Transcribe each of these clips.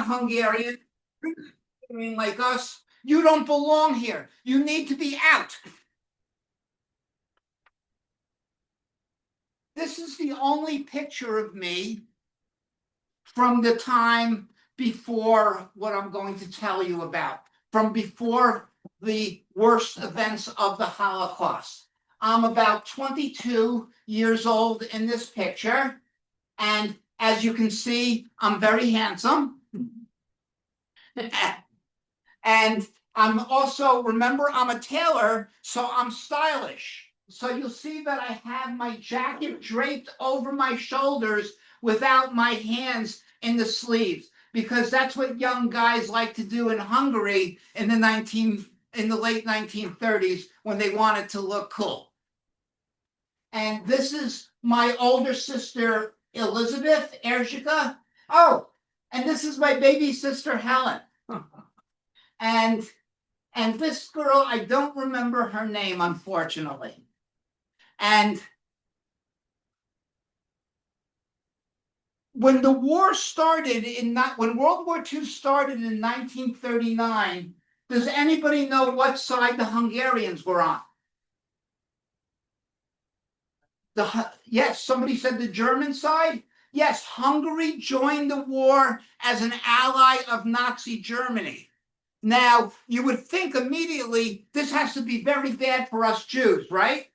Hungarian, I mean, like us, you don't belong here. You need to be out. This is the only picture of me from the time before what I'm going to tell you about, from before the worst events of the Holocaust. I'm about 22 years old in this picture, and as you can see, I'm very handsome. And I'm also, remember, I'm a tailor, so I'm stylish. So you'll see that I have my jacket draped over my shoulders without my hands in the sleeves, because that's what young guys like to do in Hungary in the late 1930s when they wanted to look cool. And this is my older sister, Elizabeth Erzsika. Oh, and this is my baby sister, Helen. And this girl, I don't remember her name, unfortunately. And when the war started when World War II started in 1939, does anybody know what side the Hungarians were on? Yes, somebody said the German side. Yes, Hungary joined the war as an ally of Nazi Germany. Now, you would think immediately this has to be very bad for us Jews, right?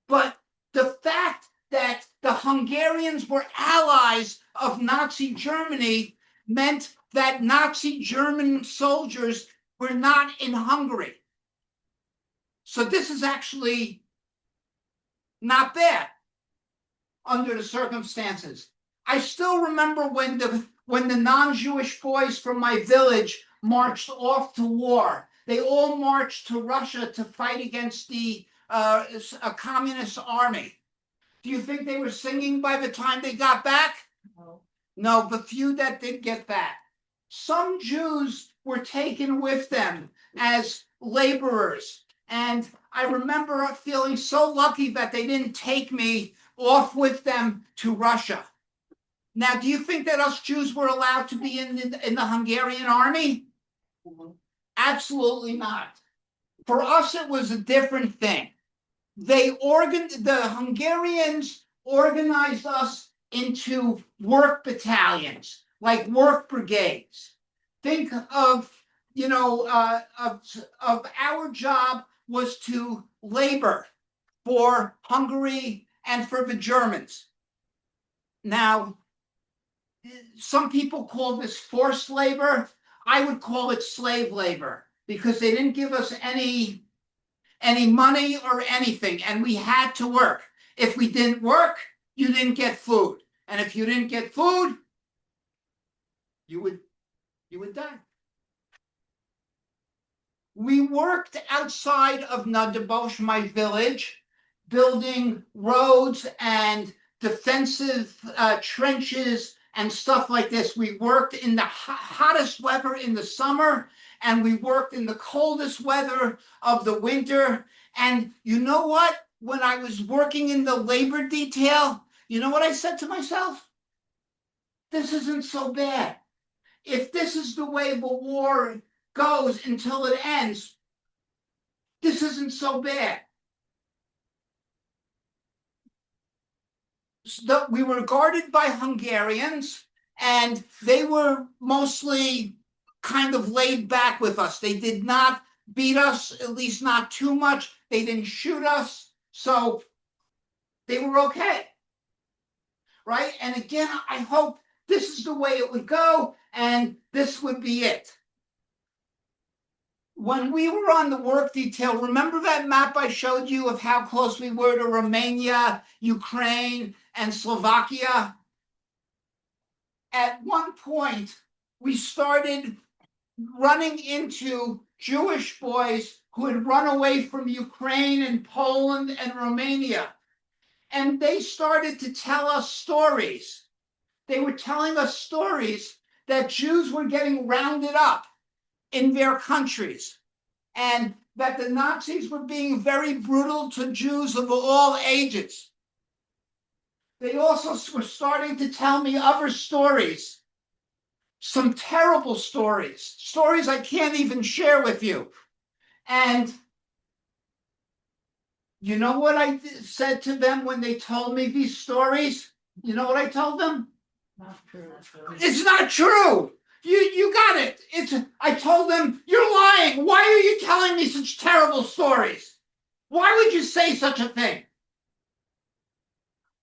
But the fact that the Hungarians were allies of Nazi Germany meant that Nazi German soldiers were not in Hungary. So this is actually not bad under the circumstances. I still remember when the non-Jewish boys from my village marched off to war. They all marched to Russia to fight against a communist army. Do you think they were singing by the time they got back? No. No, the few that did get back. Some Jews were taken with them as laborers. And I remember feeling so lucky that they didn't take me off with them to Russia. Now, do you think that us Jews were allowed to be in the Hungarian army? Absolutely not. For us, it was a different thing. The Hungarians organized us into work battalions, like work brigades. Think of, of our job was to labor for Hungary and for the Germans. Now, some people call this forced labor. I would call it slave labor, because they didn't give us any money or anything, and we had to work. If we didn't work, you didn't get food. And if you didn't get food, you would die. We worked outside of Nagydobos, my village, building roads and defensive trenches and stuff like this. We worked in the hottest weather in the summer, and we worked in the coldest weather of the winter. And you know what? When I was working in the labor detail, you know what I said to myself? This isn't so bad. If this is the way the war goes until it ends, this isn't so bad. So we were guarded by Hungarians, and they were mostly kind of laid back with us. They did not beat us, at least not too much. They didn't shoot us, so they were okay, right? And again, I hope this is the way it would go, and this would be it. When we were on the work detail, remember that map I showed you of how close we were to Romania, Ukraine, and Slovakia? At one point, we started running into Jewish boys who had run away from Ukraine and Poland and Romania. And they started to tell us stories. They were telling us stories that Jews were getting rounded up in their countries, and that the Nazis were being very brutal to Jews of all ages. They also were starting to tell me other stories some terrible stories I can't even share with you. And you know what I said to them when they told me these stories? You know what I told them? Not true. It's not true. You got it. I told them, you're lying. Why are you telling me such terrible stories? Why would you say such a thing?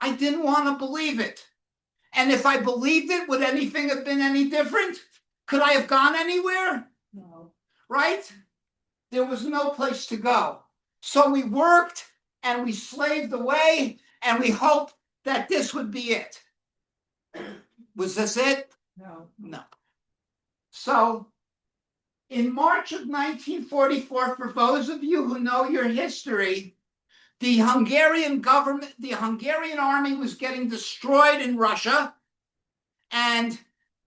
I didn't want to believe it. And if I believed it, would anything have been any different? Could I have gone anywhere? No. Right? There was no place to go. So we worked and we slaved away and we hoped that this would be it. Was this it? No. No. So in March of 1944, for those of you who know your history, the Hungarian government, the Hungarian army was getting destroyed in Russia, and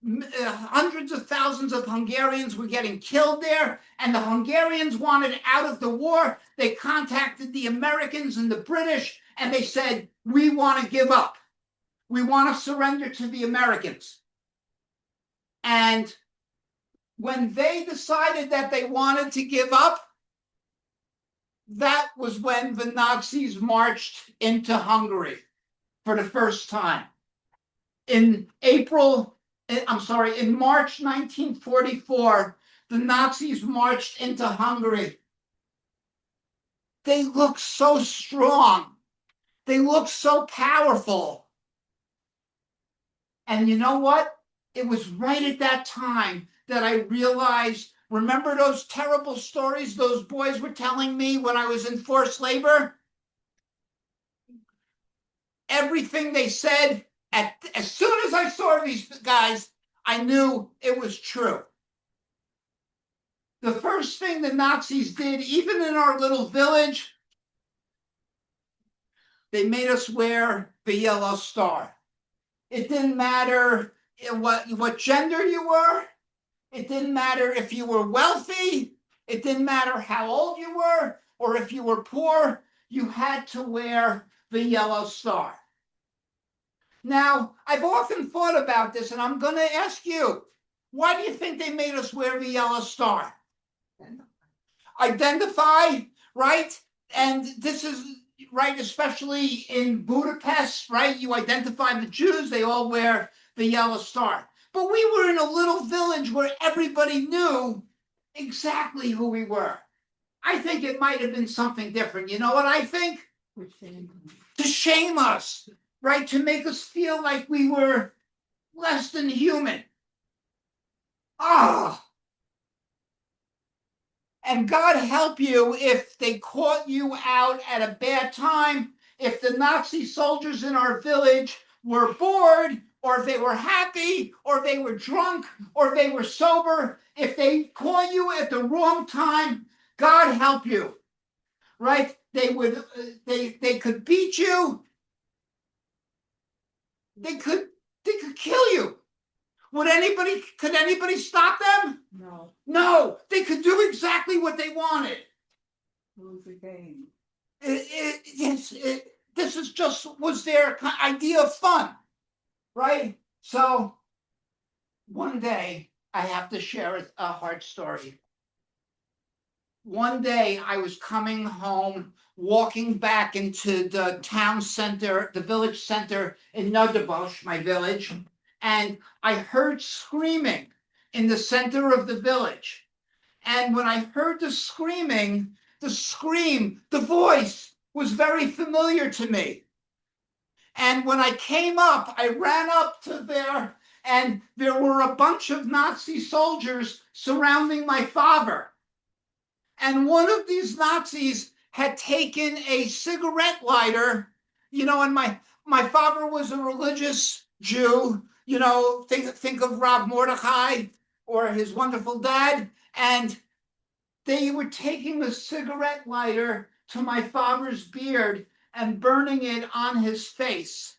hundreds of thousands of Hungarians were getting killed there, and the Hungarians wanted out of the war. They contacted the Americans and the British, and they said, we want to give up. We want to surrender to the Americans. And when they decided that they wanted to give up, that was when the Nazis marched into Hungary for the first time. In March 1944, the Nazis marched into Hungary. They looked so strong. They looked so powerful. And you know what? It was right at that time that I realized, remember those terrible stories those boys were telling me when I was in forced labor? Everything they said, as soon as I saw these guys, I knew it was true. The first thing the Nazis did, even in our little village, they made us wear the yellow star. It didn't matter what gender you were. It didn't matter if you were wealthy. It didn't matter how old you were or if you were poor. You had to wear the yellow star. Now, I've often thought about this, and I'm going to ask you, why do you think they made us wear the yellow star? Identify, right? And this is right, especially in Budapest, right? You identify the Jews, they all wear the yellow star. But we were in a little village where everybody knew exactly who we were. I think it might have been something different. You know what I think? To shame us, right? To make us feel like we were less than human. Ah! And God help you if they caught you out at a bad time, if the Nazi soldiers in our village were bored, or if they were happy, or they were drunk, or they were sober, if they caught you at the wrong time, God help you, right? They could beat you. They could kill you. Could anybody stop them? No. No, they could do exactly what they wanted. Lose the game. This was their idea of fun, right? So one day, I have to share a hard story. One day I was coming home, walking back into the town center, the village center in Nagydobos, my village, and I heard screaming in the center of the village. And when I heard the screaming, the voice was very familiar to me. And when I came up, I ran up to there, and there were a bunch of Nazi soldiers surrounding my father. And one of these Nazis had taken a cigarette lighter, and my father was a religious Jew, think of Rob Mordecai or his wonderful dad, and they were taking the cigarette lighter to my father's beard and burning it on his face.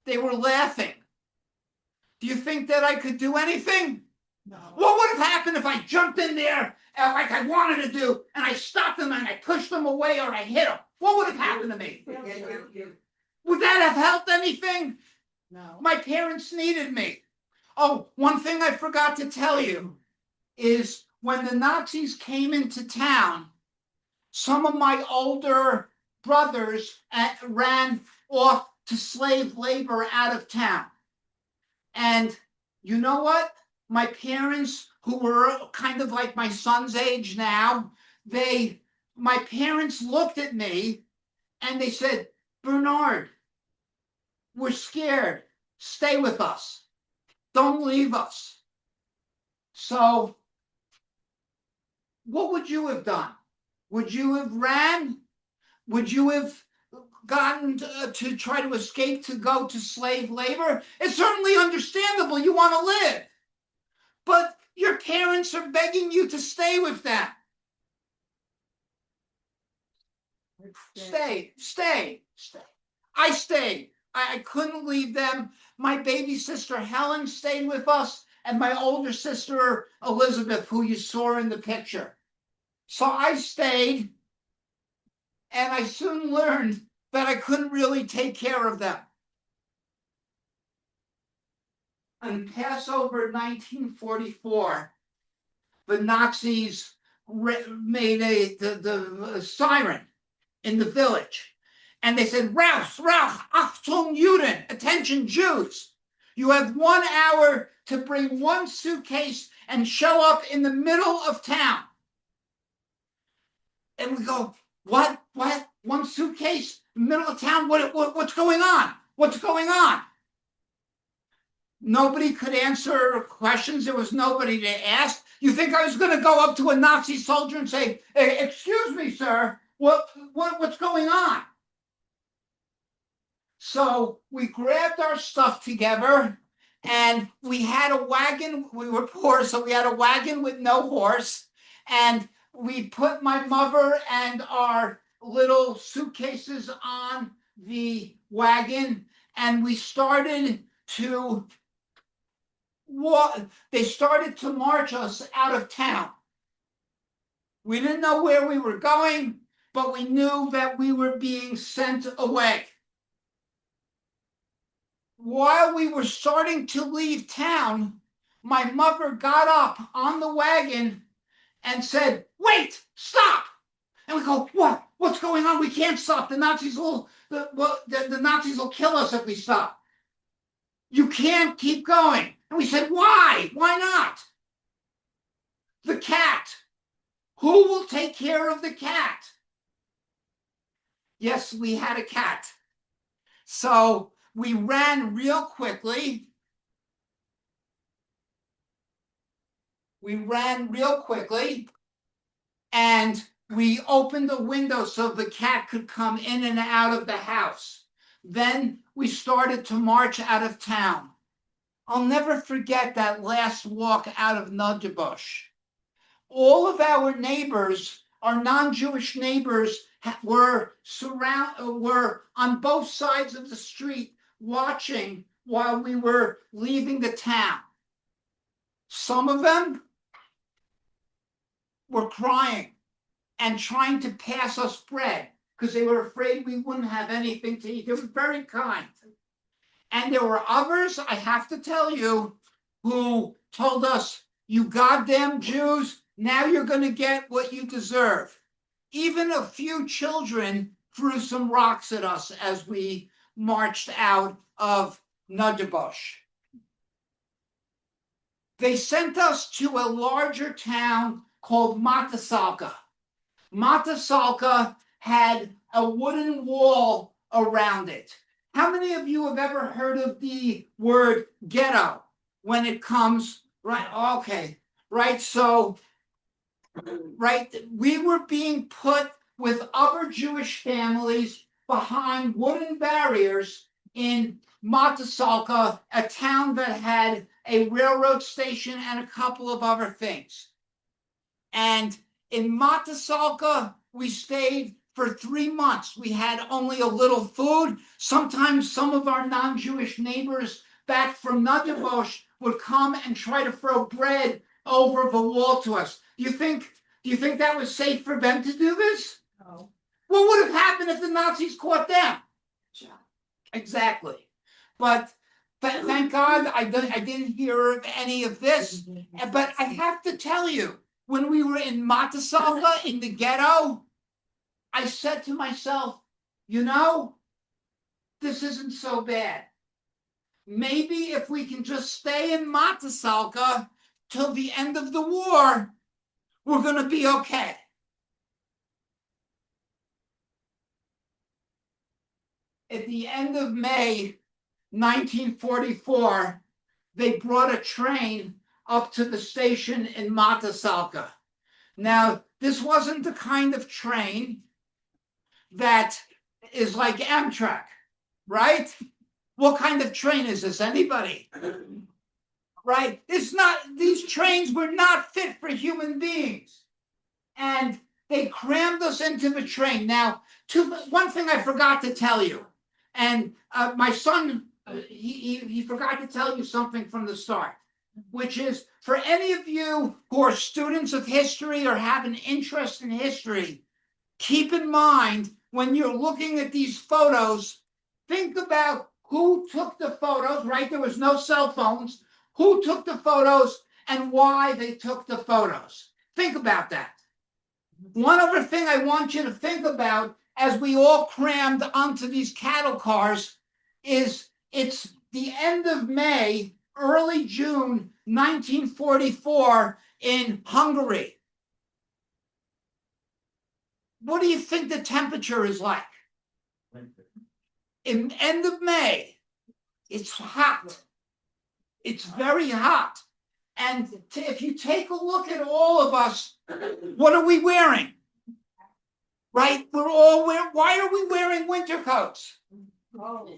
They were laughing. Do you think that I could do anything? No. What would have happened if I jumped in there like I wanted to do, and I stopped them and I pushed them away or I hit them? What would have happened to me? Would that have helped anything? No. My parents needed me. Oh, one thing I forgot to tell you is when the Nazis came into town, some of my older brothers ran off to slave labor out of town. And you know what? My parents, who were kind of like my son's age now, my parents looked at me and they said, Bernard, we're scared. Stay with us. Don't leave us. So, what would you have done? Would you have ran? Would you have gotten to try to escape to go to slave labor? It's certainly understandable you want to live. But your parents are begging you to stay with them. Stay. I stayed. I couldn't leave them. My baby sister Helen stayed with us, and my older sister Elizabeth, who you saw in the picture. So I stayed, and I soon learned that I couldn't really take care of them. On Passover 1944, the Nazis made the siren in the village. And they said, Rauch, Achtung Juden, attention Jews. You have 1 hour to bring one suitcase and show up in the middle of town. And we go, what? One suitcase in the middle of town? What's going on? What's going on? Nobody could answer questions. There was nobody to ask. You think I was going to go up to a Nazi soldier and say, hey, excuse me, sir, what's going on? So we grabbed our stuff together, and we had a wagon. We were poor, so we had a wagon with no horse, and we put my mother and our little suitcases on the wagon, and we started to walk. They started to march us out of town. We didn't know where we were going, but we knew that we were being sent away. While we were starting to leave town, my mother got up on the wagon and said, wait, stop. And we go, what? What's going on? We can't stop. The Nazis will kill us if we stop. You can't keep going. And we said, why? Why not? The cat. Who will take care of the cat? Yes, we had a cat. So we ran real quickly. And we opened the window so the cat could come in and out of the house. Then we started to march out of town. I'll never forget that last walk out of Nagydobos. All of our neighbors, our non-Jewish neighbors, were on both sides of the street watching while we were leaving the town. Some of them were crying and trying to pass us bread because they were afraid we wouldn't have anything to eat. They were very kind. And there were others, I have to tell you, who told us, you goddamn Jews, now you're going to get what you deserve. Even a few children threw some rocks at us as we marched out of Nagydobos. They sent us to a larger town called Matasalka. Matasalka had a wooden wall around it. How many of you have ever heard of the word ghetto when it comes, right? Okay, right, so, right, we were being put with other Jewish families behind wooden barriers in Matasalka, a town that had a railroad station and a couple of other things. And in Matasalka, we stayed for 3 months. We had only a little food. Sometimes some of our non-Jewish neighbors back from Nagydobos would come and try to throw bread over the wall to us. Do you think that was safe for them to do this? No. What would have happened if the Nazis caught them? Yeah. Exactly. But Thank God I didn't hear of any of this. But I have to tell you, when we were in Matasalka in the ghetto, I said to myself, you know, this isn't so bad. Maybe if we can just stay in Matasalka till the end of the war, we're going to be okay. At the end of May 1944, they brought a train up to the station in Matasalka. Now, this wasn't the kind of train that is like Amtrak, right? What kind of train is this? Anybody? Right? It's not, these trains were not fit for human beings. And they crammed us into the train. Now, one thing I forgot to tell you, and my son, he forgot to tell you something from the start, which is for any of you who are students of history or have an interest in history, keep in mind when you're looking at these photos, think about who took the photos, right? There was no cell phones. Who took the photos and why they took the photos. Think about that. One other thing I want you to think about as we all crammed onto these cattle cars is it's the end of May, early June 1944 in Hungary. What do you think the temperature is like? In end of May, it's hot. It's very hot. And if you take a look at all of us, what are we wearing? Right? We're all wearing, why are we wearing winter coats? Oh,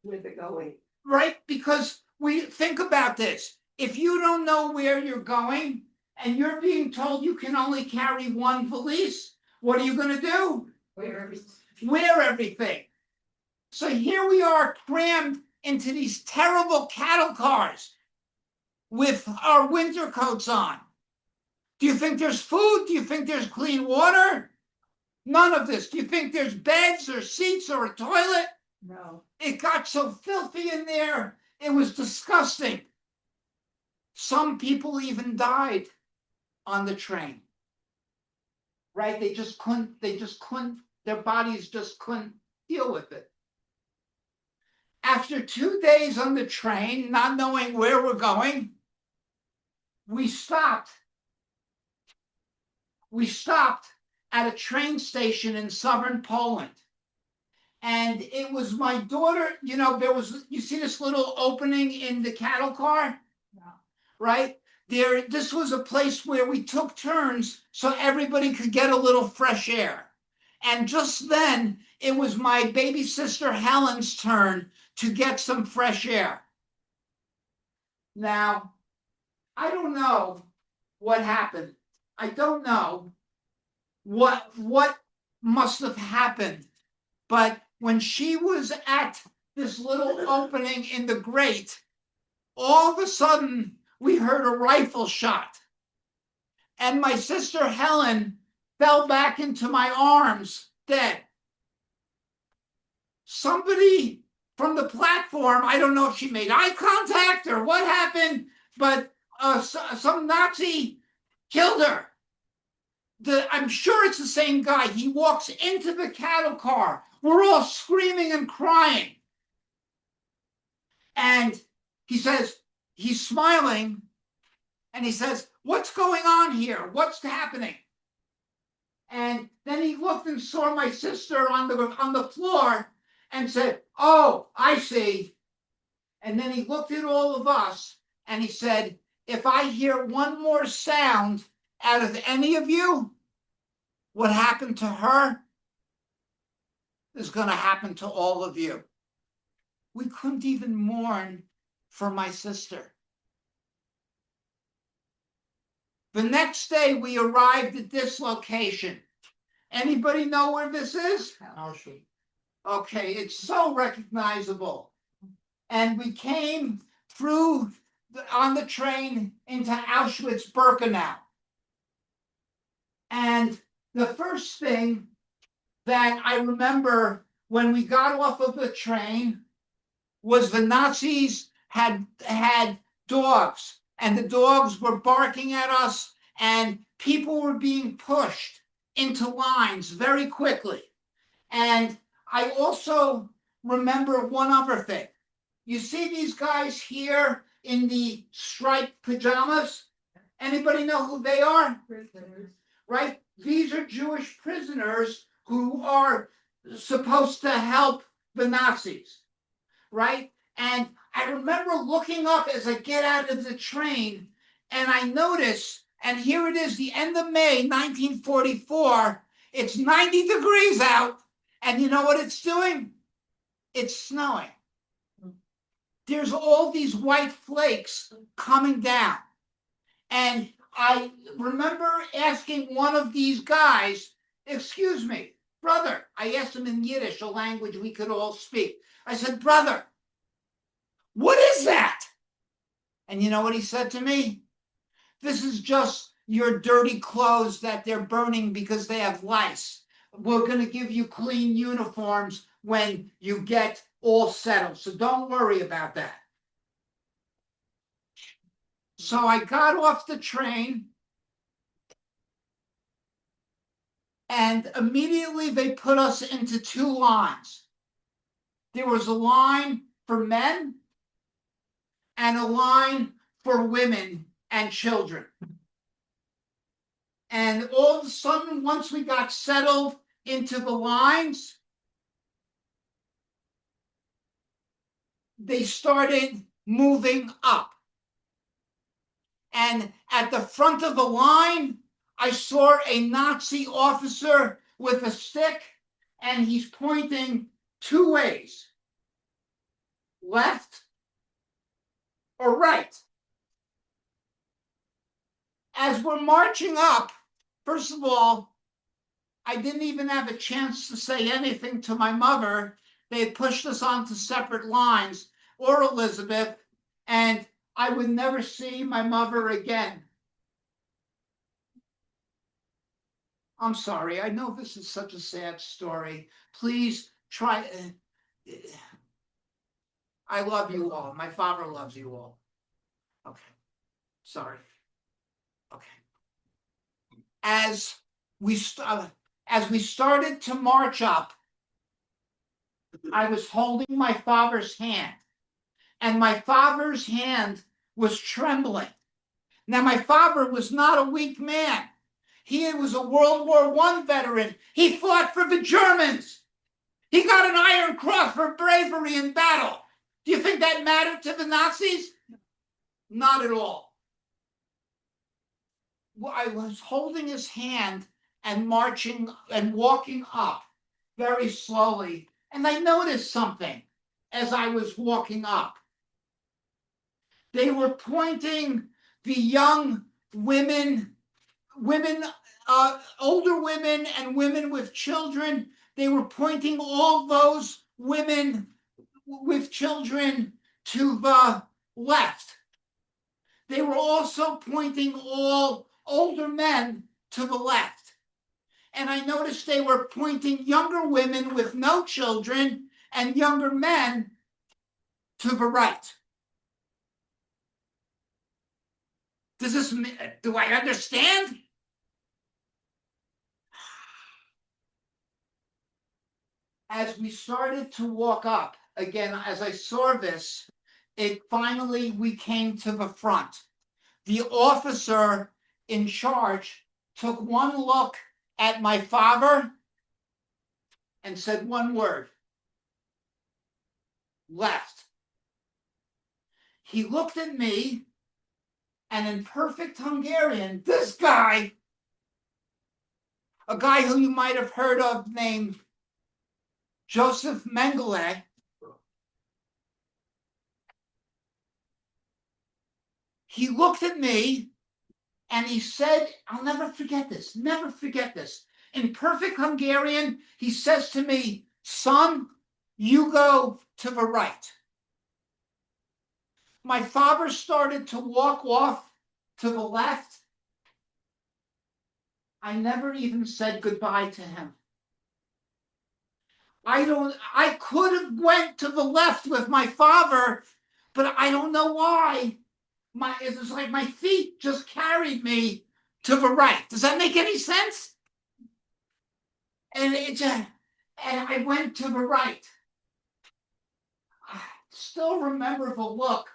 where's it going? Right? Because we think about this. If you don't know where you're going and you're being told you can only carry one valise, what are you going to do? Wear everything. So here we are crammed into these terrible cattle cars with our winter coats on. Do you think there's food? Do you think there's clean water? None of this. Do you think there's beds or seats or a toilet? No. It got so filthy in there. It was disgusting. Some people even died on the train. Right? They just couldn't, their bodies just couldn't deal with it. After 2 days on the train, not knowing where we're going, we stopped. We stopped at a train station in southern Poland. And it was my daughter, you know, you see this little opening in the cattle car? No. Right? This was a place where we took turns so everybody could get a little fresh air. And just then, it was my baby sister Helen's turn to get some fresh air. Now, I don't know what happened. I don't know what must have happened. But when she was at this little opening in the grate, all of a sudden we heard a rifle shot. And my sister Helen fell back into my arms dead. Somebody from the platform, I don't know if she made eye contact or what happened, but some Nazi killed her. I'm sure it's the same guy. He walks into the cattle car. We're all screaming and crying. And he says, he's smiling, and he says, what's going on here? What's happening? And then he looked and saw my sister on the floor and said, oh, I see. And then he looked at all of us and he said, if I hear one more sound out of any of you, what happened to her is going to happen to all of you. We couldn't even mourn for my sister. The next day, we arrived at this location. Anybody know where this is? Auschwitz. Okay, it's so recognizable. And we came through on the train into Auschwitz-Birkenau. And the first thing that I remember when we got off of the train was the Nazis had dogs, and the dogs were barking at us, and people were being pushed into lines very quickly. And I also remember one other thing. You see these guys here in the striped pajamas? Anybody know who they are? Prisoners. Right? These are Jewish prisoners who are supposed to help the Nazis, right? And I remember looking up as I get out of the train, and I notice, and here it is, the end of May 1944, it's 90 degrees out, and you know what it's doing? It's snowing. There's all these white flakes coming down. And I remember asking one of these guys, excuse me, brother, I asked him in Yiddish, a language we could all speak. I said, brother, what is that? And you know what he said to me? This is just your dirty clothes that they're burning because they have lice. We're going to give you clean uniforms when you get all settled. So don't worry about that. So I got off the train, and immediately they put us into two lines. There was a line for men and a line for women and children. And all of a sudden, once we got settled into the lines, they started moving up. And at the front of the line, I saw a Nazi officer with a stick, and he's pointing two ways, left or right. As we're marching up, first of all, I didn't even have a chance to say anything to my mother. They had pushed us onto separate lines, or Elizabeth, and I would never see my mother again. I'm sorry. I know this is such a sad story. Please try. I love you all. My father loves you all. Okay. Sorry. Okay. As we started to march up, I was holding my father's hand, and my father's hand was trembling. Now, my father was not a weak man. He was a World War I veteran. He fought for the Germans. He got an Iron Cross for bravery in battle. Do you think that mattered to the Nazis? Not at all. I was holding his hand and marching and walking up very slowly. And I noticed something as I was walking up. They were pointing the young women, older women and women with children. They were pointing all those women with children to the left. They were also pointing all older men to the left. And I noticed they were pointing younger women with no children and younger men to the right. Do I understand? As we started to walk up, again, as I saw this, we came to the front. The officer in charge took one look at my father and said one word: left. He looked at me, and in perfect Hungarian, this guy, a guy who you might have heard of named Joseph Mengele, he looked at me and he said, I'll never forget this, never forget this. In perfect Hungarian, he says to me, son, you go to the right. My father started to walk off to the left. I never even said goodbye to him. I could have went to the left with my father, but I don't know why. It was like my feet just carried me to the right. Does that make any sense? And I went to the right. I still remember the look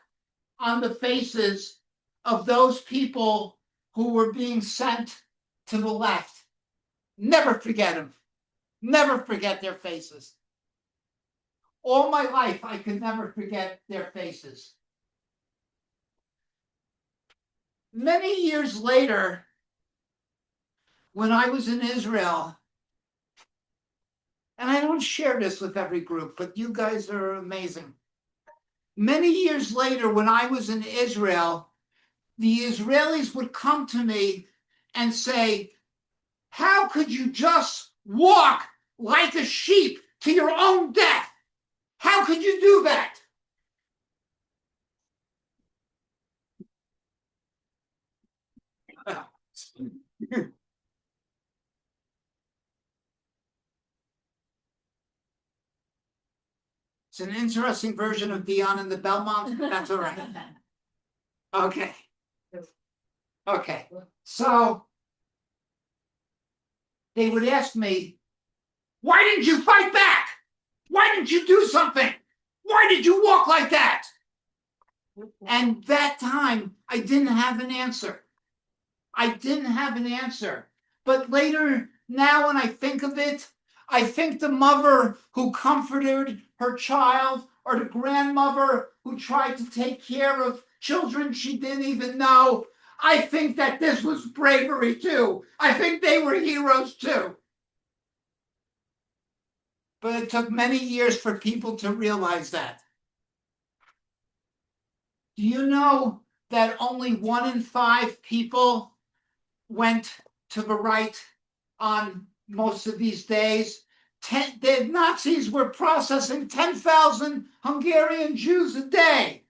on the faces of those people who were being sent to the left. Never forget them. Never forget their faces. All my life, I could never forget their faces. Many years later, when I was in Israel, and I don't share this with every group, but you guys are amazing. Many years later, when I was in Israel, the Israelis would come to me and say, how could you just walk like a sheep to your own death? How could you do that? It's an interesting version of Dion and the Belmont. That's all right. Okay. Okay. So they would ask me, why didn't you fight back? Why didn't you do something? Why did you walk like that? And that time, I didn't have an answer. I didn't have an answer. But later, now when I think of it, I think the mother who comforted her child, or the grandmother who tried to take care of children she didn't even know, I think that this was bravery too. I think they were heroes too. But it took many years for people to realize that. Do you know that only 1 in 5 people went to the right on most of these days? The Nazis were processing 10,000 Hungarian Jews a day,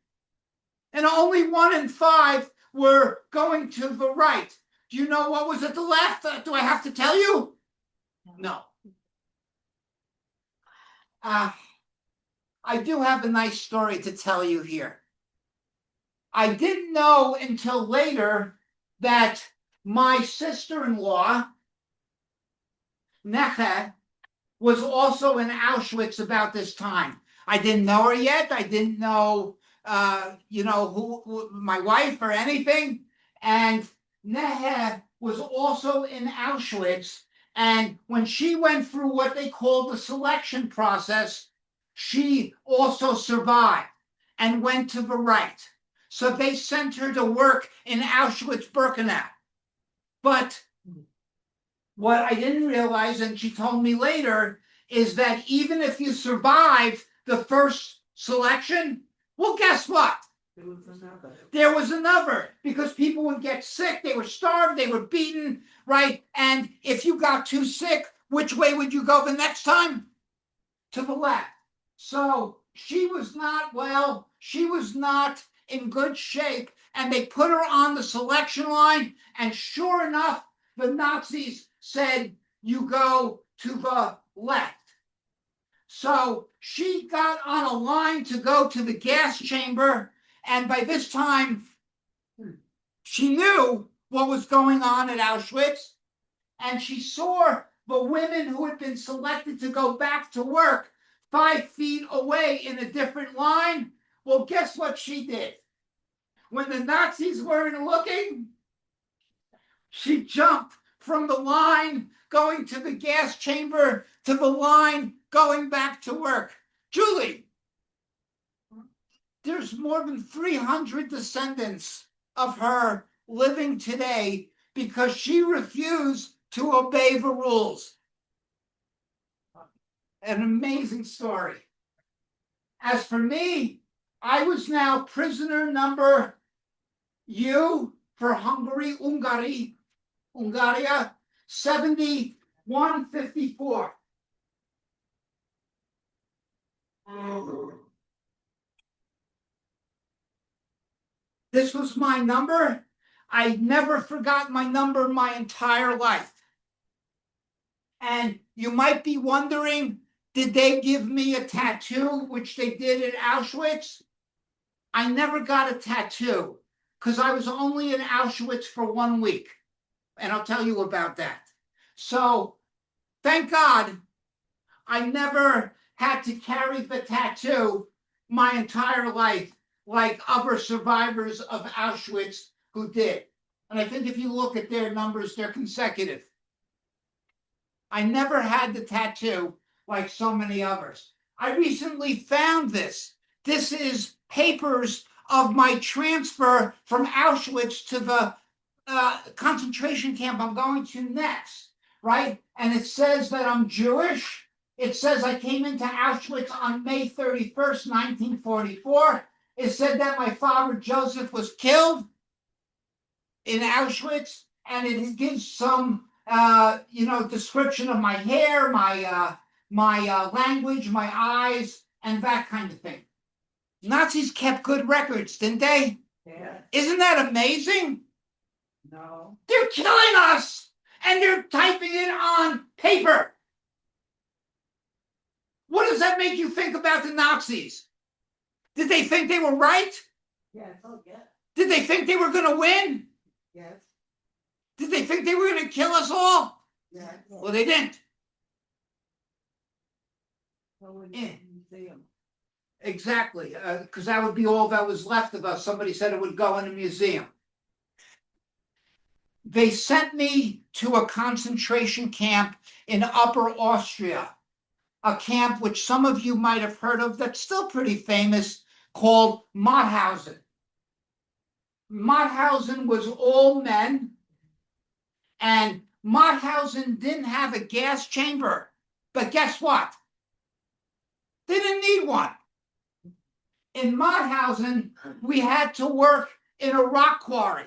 and only 1 in 5 were going to the right. Do you know what was at the left? Do I have to tell you? No. I do have a nice story to tell you here. I didn't know until later that my sister-in-law, Necha, was also in Auschwitz about this time. I didn't know her yet. I didn't know, who my wife or anything. And Necha was also in Auschwitz. And when she went through what they called the selection process, she also survived and went to the right. So they sent her to work in Auschwitz-Birkenau. But what I didn't realize, and she told me later, is that even if you survive the first selection, well, guess what? There was another, because people would get sick, they were starved, they were beaten, right? And if you got too sick, which way would you go the next time? To the left. So she was not well, she was not in good shape, and they put her on the selection line, and sure enough, the Nazis said, you go to the left. So she got on a line to go to the gas chamber, and by this time, she knew what was going on at Auschwitz, and she saw the women who had been selected to go back to work 5 feet away in a different line. Well, guess what she did? When the Nazis weren't looking, she jumped from the line going to the gas chamber to the line going back to work. Julie, there's more than 300 descendants of her living today because she refused to obey the rules. An amazing story. As for me, I was now prisoner number U for Hungary, Hungaria, 7154. This was my number. I never forgot my number my entire life. And you might be wondering, Did they give me a tattoo, which they did at Auschwitz? I never got a tattoo because I was only in Auschwitz for 1 week. And I'll tell you about that. So, thank God, I never had to carry the tattoo my entire life like other survivors of Auschwitz who did. And I think if you look at their numbers, they're consecutive. I never had the tattoo like so many others. I recently found this. This is papers of my transfer from Auschwitz to the concentration camp I'm going to next, right? And it says that I'm Jewish. It says I came into Auschwitz on May 31st, 1944. It said that my father Joseph was killed in Auschwitz, and it gives some description of my hair, my language, my eyes, and that kind of thing. Nazis kept good records, didn't they? Yeah. Isn't that amazing? No. They're killing us, and they're typing it on paper. What does that make you think about the Nazis? Did they think they were right? Yes. Oh, yeah. Did they think they were going to win? Yes. Did they think they were going to kill us all? Yeah. Well, they didn't. Museum. Exactly, because that would be all that was left of us. Somebody said it would go in a museum. They sent me to a concentration camp in Upper Austria, a camp which some of you might have heard of that's still pretty famous, called Mauthausen. Mauthausen was all men, and Mauthausen didn't have a gas chamber. But guess what? They didn't need one. In Mauthausen, we had to work in a rock quarry.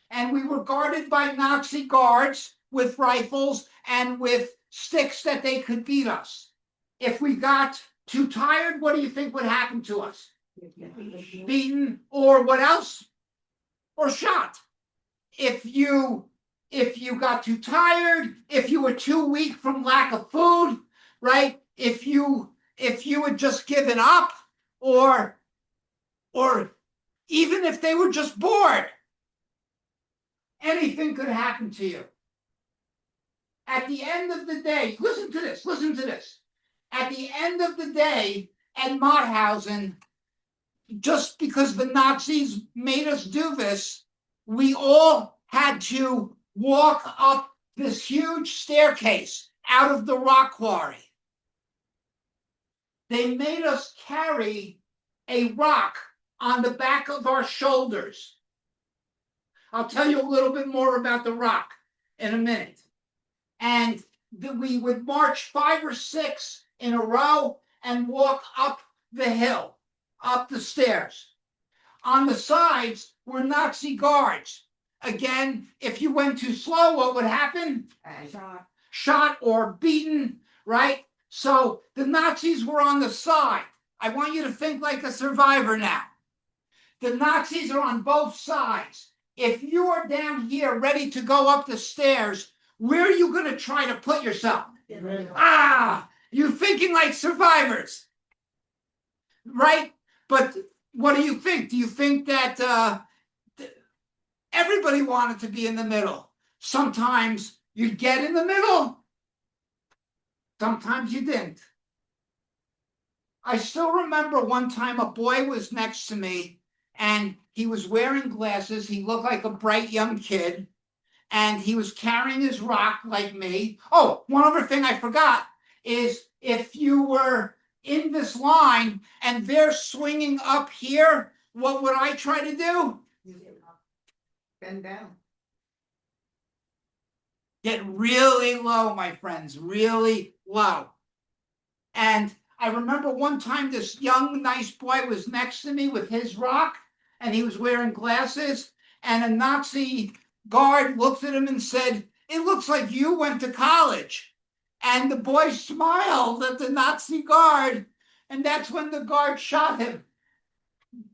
And we were guarded by Nazi guards with rifles and with sticks that they could beat us. If we got too tired, what do you think would happen to us? Beaten, or what else? Or shot. If you got too tired, if you were too weak from lack of food, right? If you had just given up, or even if they were just bored, anything could happen to you. At the end of the day, listen to this. At the end of the day, at Mauthausen, just because the Nazis made us do this, we all had to walk up this huge staircase out of the rock quarry. They made us carry a rock on the back of our shoulders. I'll tell you a little bit more about the rock in a minute. And we would march 5 or 6 in a row and walk up the hill, up the stairs. On the sides were Nazi guards. Again, if you went too slow, what would happen? Shot or beaten, right? So the Nazis were on the side. I want you to think like a survivor now. The Nazis are on both sides. If you are down here ready to go up the stairs, where are you going to try to put yourself? You're thinking like survivors, right? But what do you think? Do you think that everybody wanted to be in the middle? Sometimes you'd get in the middle. Sometimes you didn't. I still remember one time a boy was next to me, and he was wearing glasses. He looked like a bright young kid, and he was carrying his rock like me. Oh, one other thing I forgot is if you were in this line and they're swinging up here, what would I try to do? Bend down. Get really low, my friends, really low. And I remember one time this young, nice boy was next to me with his rock, and he was wearing glasses, and a Nazi guard looked at him and said, "It looks like you went to college." And the boy smiled at the Nazi guard, and that's when the guard shot him.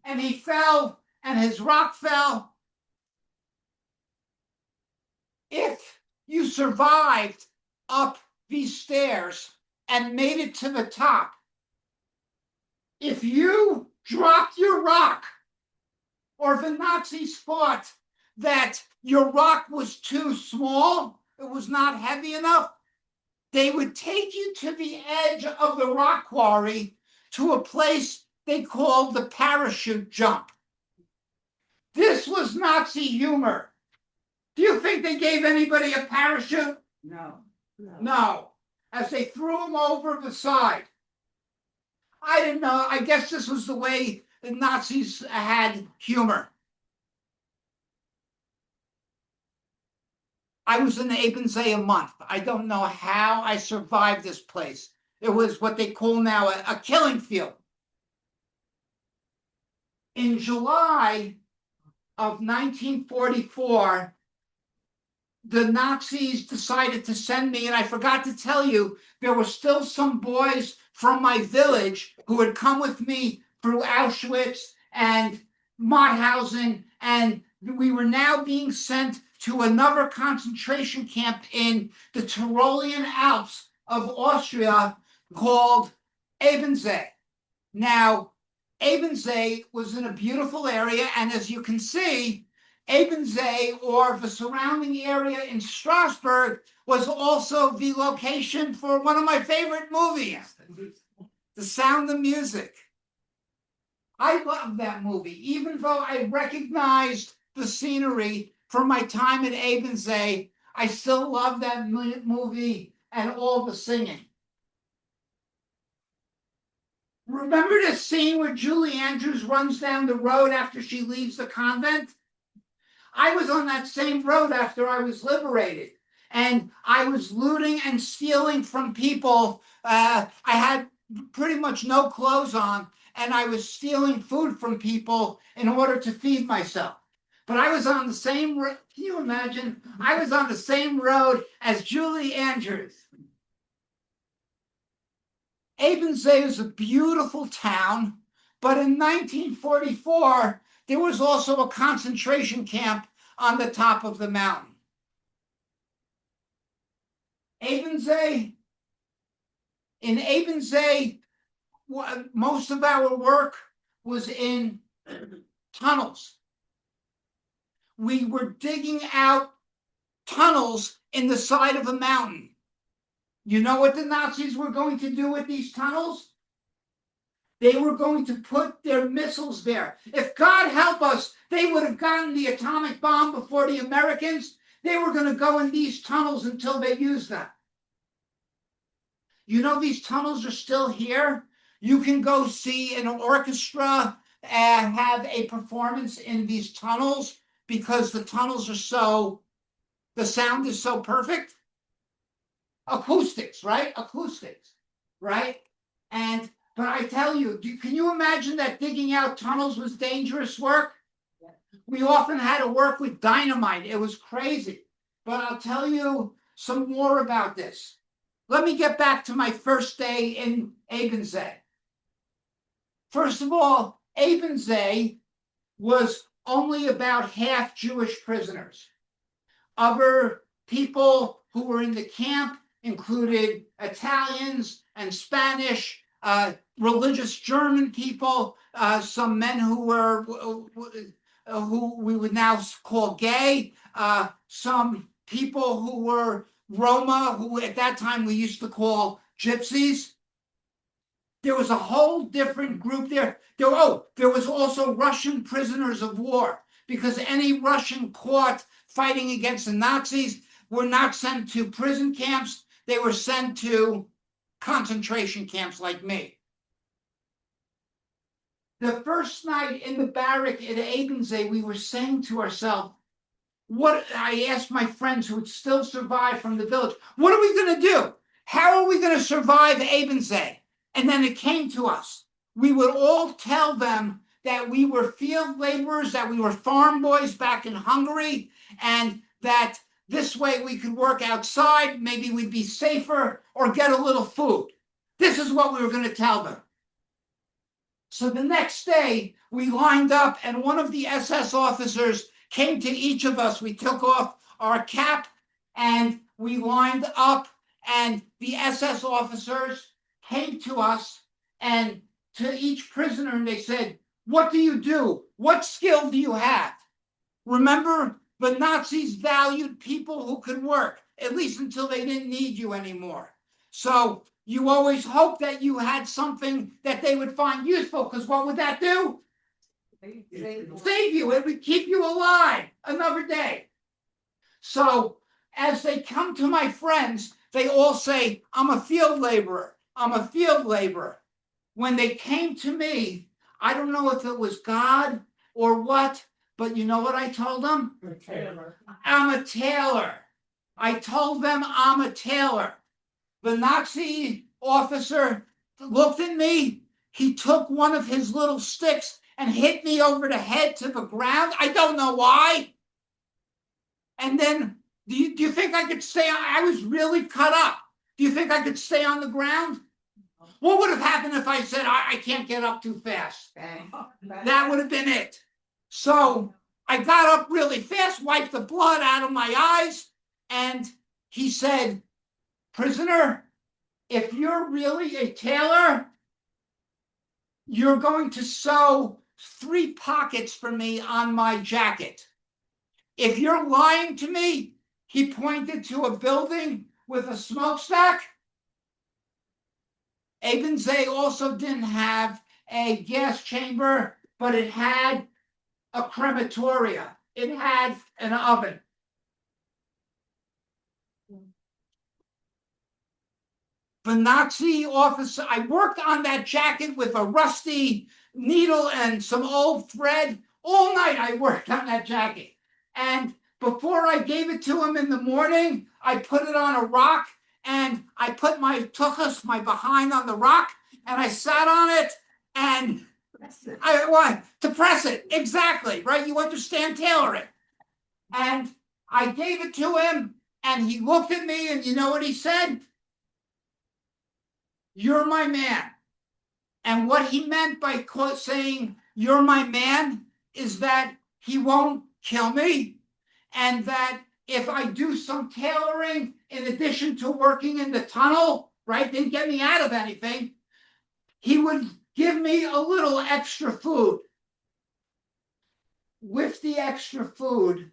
And he fell, and his rock fell. If you survived up these stairs, and made it to the top. If you dropped your rock, or if the Nazis thought that your rock was too small, it was not heavy enough, they would take you to the edge of the rock quarry to a place they called the parachute jump. This was Nazi humor. Do you think they gave anybody a parachute? No. No. As they threw him over the side. I didn't know. I guess this was the way the Nazis had humor. I was in Ebensee a month. I don't know how I survived this place. It was what they call now a killing field. In July of 1944, the Nazis decided to send me, and I forgot to tell you, there were still some boys from my village who had come with me through Auschwitz and Mauthausen, and we were now being sent to another concentration camp in the Tyrolean Alps of Austria called Ebensee. Now, Ebensee was in a beautiful area, and as you can see, Ebensee, or the surrounding area in Strasbourg, was also the location for one of my favorite movies, The Sound of Music. I love that movie, even though I recognized the scenery from my time at Ebensee. I still love that movie and all the singing. Remember the scene where Julie Andrews runs down the road after she leaves the convent? I was on that same road after I was liberated, and I was looting and stealing from people. I had pretty much no clothes on, and I was stealing food from people in order to feed myself. But I was on the same road. Can you imagine? I was on the same road as Julie Andrews. Ebensee is a beautiful town, but in 1944, there was also a concentration camp on the top of the mountain. In Ebensee, most of our work was in tunnels. We were digging out tunnels in the side of a mountain. You know what the Nazis were going to do with these tunnels? They were going to put their missiles there. If God help us, they would have gotten the atomic bomb before the Americans. They were going to go in these tunnels until they used them. You know, these tunnels are still here. You can go see an orchestra and have a performance in these tunnels because the tunnels are so, the sound is so perfect. Acoustics, right? Acoustics, right? But I tell you, can you imagine that digging out tunnels was dangerous work? Yeah. We often had to work with dynamite. It was crazy. But I'll tell you some more about this. Let me get back to my first day in Ebensee. First of all, Ebensee was only about half Jewish prisoners. Other people who were in the camp included Italians and Spanish, religious German people, some men who were who we would now call gay, some people who were Roma, who at that time we used to call gypsies. There was a whole different group there. There was also Russian prisoners of war, because any Russian caught fighting against the Nazis were not sent to prison camps. They were sent to concentration camps like me. The first night in the barrack at Ebensee, we were saying to ourselves, I asked my friends who had still survived from the village, what are we going to do? How are we going to survive Ebensee? And then it came to us. We would all tell them that we were field laborers, that we were farm boys back in Hungary, and that this way we could work outside, maybe we'd be safer or get a little food. This is what we were going to tell them. So the next day, we lined up, and one of the SS officers came to each of us. We took off our cap, and we lined up, and the SS officers came to us and to each prisoner, and they said, "What do you do? What skill do you have?" Remember, the Nazis valued people who could work, at least until they didn't need you anymore. So you always hope that you had something that they would find useful, because what would that do? Save you. It would keep you alive another day. So as they come to my friends, they all say, "I'm a field laborer. I'm a field laborer." When they came to me, I don't know if it was God or what, but you know what I told them? Tailor. I'm a tailor. I told them I'm a tailor. The Nazi officer looked at me. He took one of his little sticks and hit me over the head to the ground. I don't know why. And then, do you think I could stay on? I was really cut up. Do you think I could stay on the ground? What would have happened if I said, I can't get up too fast? That would have been it. So I got up really fast, wiped the blood out of my eyes, and he said, "Prisoner, if you're really a tailor, you're going to sew 3 pockets for me on my jacket. If you're lying to me," he pointed to a building with a smokestack. Ebensee also didn't have a gas chamber, but it had a crematoria. It had an oven. The Nazi officer, I worked on that jacket with a rusty needle and some old thread. All night I worked on that jacket. And before I gave it to him in the morning, I put it on a rock, and I put my tuchus, my behind, on the rock, and I sat on it, and I want to press it. Exactly, right? You understand tailoring. And I gave it to him, and he looked at me, and you know what he said? "You're my man." And what he meant by saying, "You're my man," is that he won't kill me, and that if I do some tailoring in addition to working in the tunnel, right, didn't get me out of anything, he would give me a little extra food. With the extra food,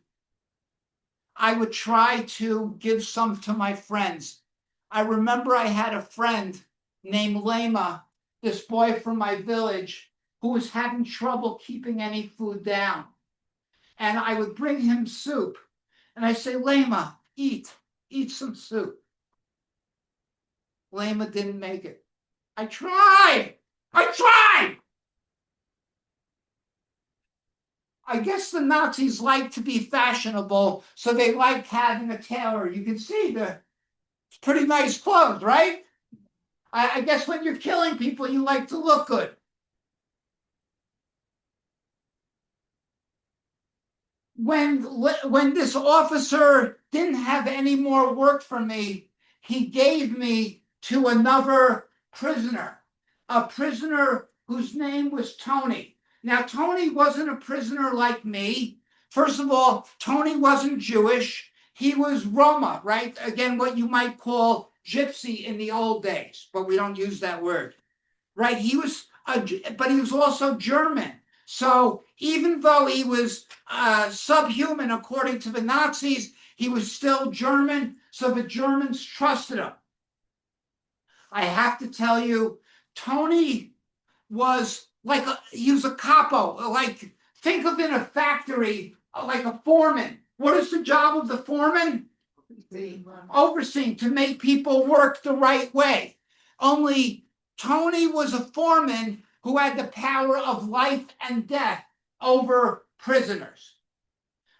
I would try to give some to my friends. I remember I had a friend named Lema, this boy from my village, who was having trouble keeping any food down. And I would bring him soup. And I say, "Lema, eat some soup." Lema didn't make it. I tried. I guess the Nazis like to be fashionable, so they like having a tailor. You can see the pretty nice clothes, right? I guess when you're killing people, you like to look good. When this officer didn't have any more work for me, he gave me to another prisoner, a prisoner whose name was Tony. Now, Tony wasn't a prisoner like me. First of all, Tony wasn't Jewish. He was Roma, right? Again, what you might call gypsy in the old days, but we don't use that word, right? But he was also German. So even though he was subhuman according to the Nazis, he was still German, so the Germans trusted him. I have to tell you, Tony was he was a capo. Like, think of in a factory, like a foreman. What is the job of the foreman? Overseeing, to make people work the right way. Only Tony was a foreman who had the power of life and death over prisoners,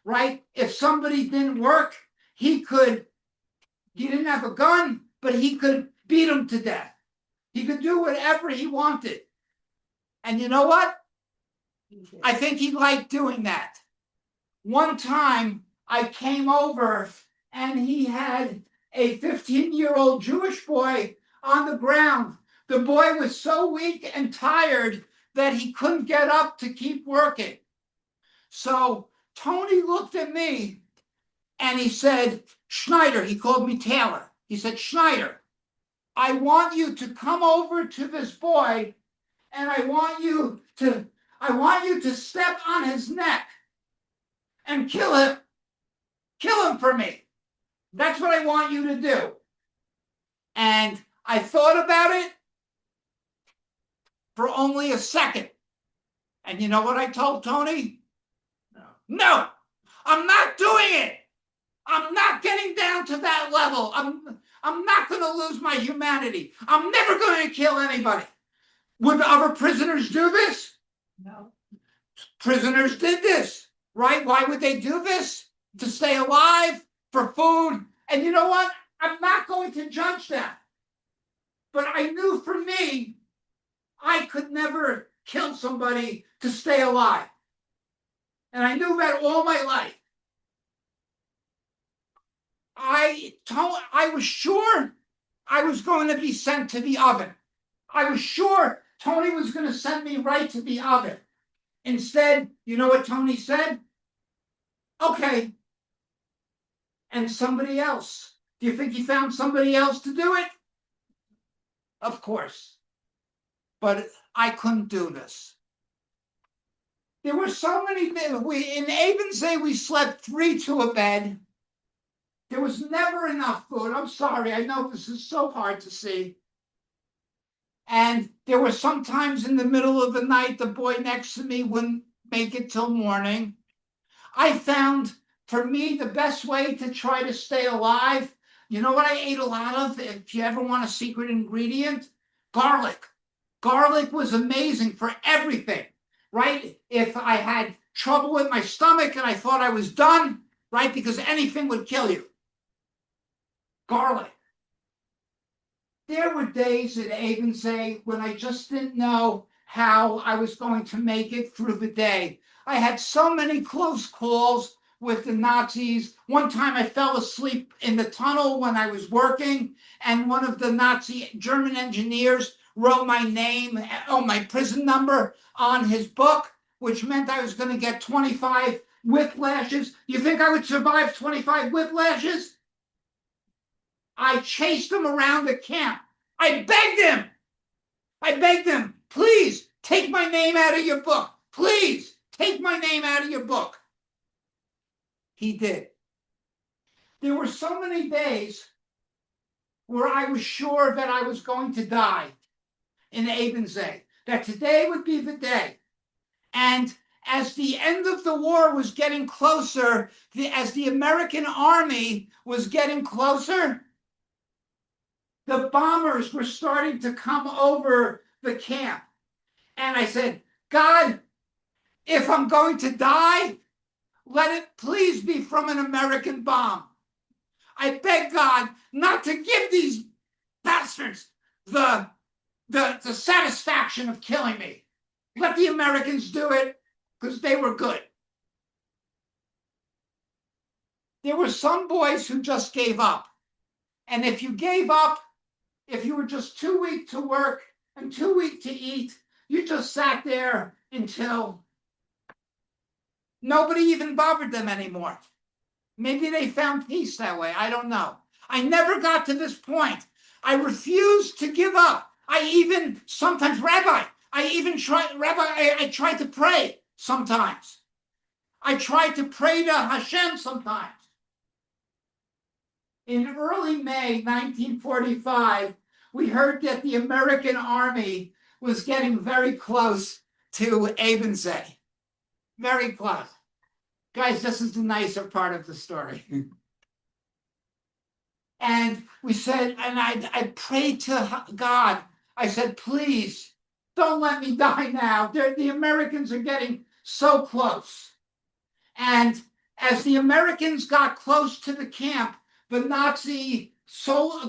right? If somebody didn't work, he didn't have a gun, but he could beat them to death. He could do whatever he wanted. And you know what? I think he liked doing that. One time I came over and he had a 15-year-old Jewish boy on the ground. The boy was so weak and tired that he couldn't get up to keep working. So Tony looked at me and he said, "Schneider," he called me Taylor. He said, Schneider, I want you to come over to this boy and I want you to step on his neck and kill him. Kill him for me. That's what I want you to do. And I thought about it for only a second. And you know what I told Tony? No, I'm not doing it. I'm not getting down to that level. I'm not going to lose my humanity. I'm never going to kill anybody. Would other prisoners do this? No. Prisoners did this, right? Why would they do this? To stay alive, for food. And you know what? I'm not going to judge that. But I knew for me, I could never kill somebody to stay alive. And I knew that all my life. I was sure I was going to be sent to the oven. I was sure Tony was going to send me right to the oven. Instead, you know what Tony said? Okay. And somebody else. Do you think he found somebody else to do it? Of course. But I couldn't do this. There were so many, in Abensee, we slept 3 to a bed. There was never enough food. I'm sorry, I know this is so hard to see. And there were sometimes in the middle of the night, the boy next to me wouldn't make it till morning. I found, for me, the best way to try to stay alive, you know what I ate a lot of? If you ever want a secret ingredient? Garlic. Garlic was amazing for everything, right? If I had trouble with my stomach and I thought I was done, right? Because anything would kill you. Garlic. There were days at Abensee when I just didn't know how I was going to make it through the day. I had so many close calls with the Nazis. One time I fell asleep in the tunnel when I was working, and one of the Nazi German engineers wrote my name, my prison number on his book, which meant I was going to get 25 whiplashes. You think I would survive 25 whiplashes? I chased him around the camp. I begged him, please take my name out of your book. Please take my name out of your book. He did. There were so many days where I was sure that I was going to die in Abensee, that today would be the day. And as the end of the war was getting closer, as the American army was getting closer, the bombers were starting to come over the camp. And I said, God, if I'm going to die, let it please be from an American bomb. I beg God not to give these bastards the satisfaction of killing me. Let the Americans do it, because they were good. There were some boys who just gave up. And if you gave up, if you were just too weak to work and too weak to eat, you just sat there until nobody even bothered them anymore. Maybe they found peace that way. I don't know. I never got to this point. I refused to give up. I even sometimes, I tried to pray sometimes. I tried to pray to Hashem sometimes. In early May 1945, we heard that the American army was getting very close to Abensee. Very close. Guys, this is the nicer part of the story. And we said, and I prayed to God. I said, please, don't let me die now. The Americans are getting so close. And as the Americans got close to the camp, the Nazi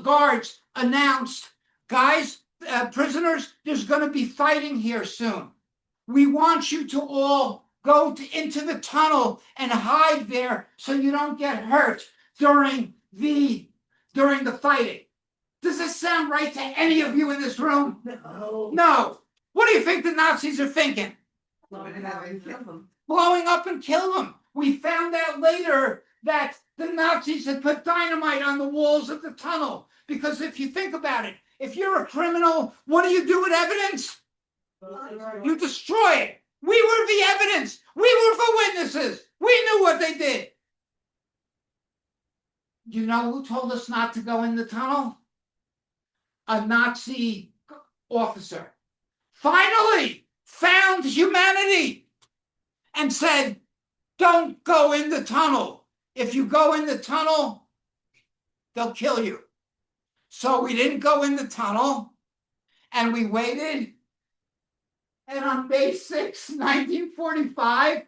guards announced, guys, prisoners, there's going to be fighting here soon. We want you to all go into the tunnel and hide there so you don't get hurt during the fighting. Does this sound right to any of you in this room? No. No. What do you think the Nazis are thinking? Blowing up and kill them. Blowing up and kill them. We found out later that the Nazis had put dynamite on the walls of the tunnel. Because if you think about it, if you're a criminal, what do you do with evidence? You destroy it. We were the evidence. We were the witnesses. We knew what they did. You know who told us not to go in the tunnel? A Nazi officer. Finally found humanity and said, don't go in the tunnel. If you go in the tunnel, they'll kill you. So we didn't go in the tunnel, and we waited. And on May 6, 1945,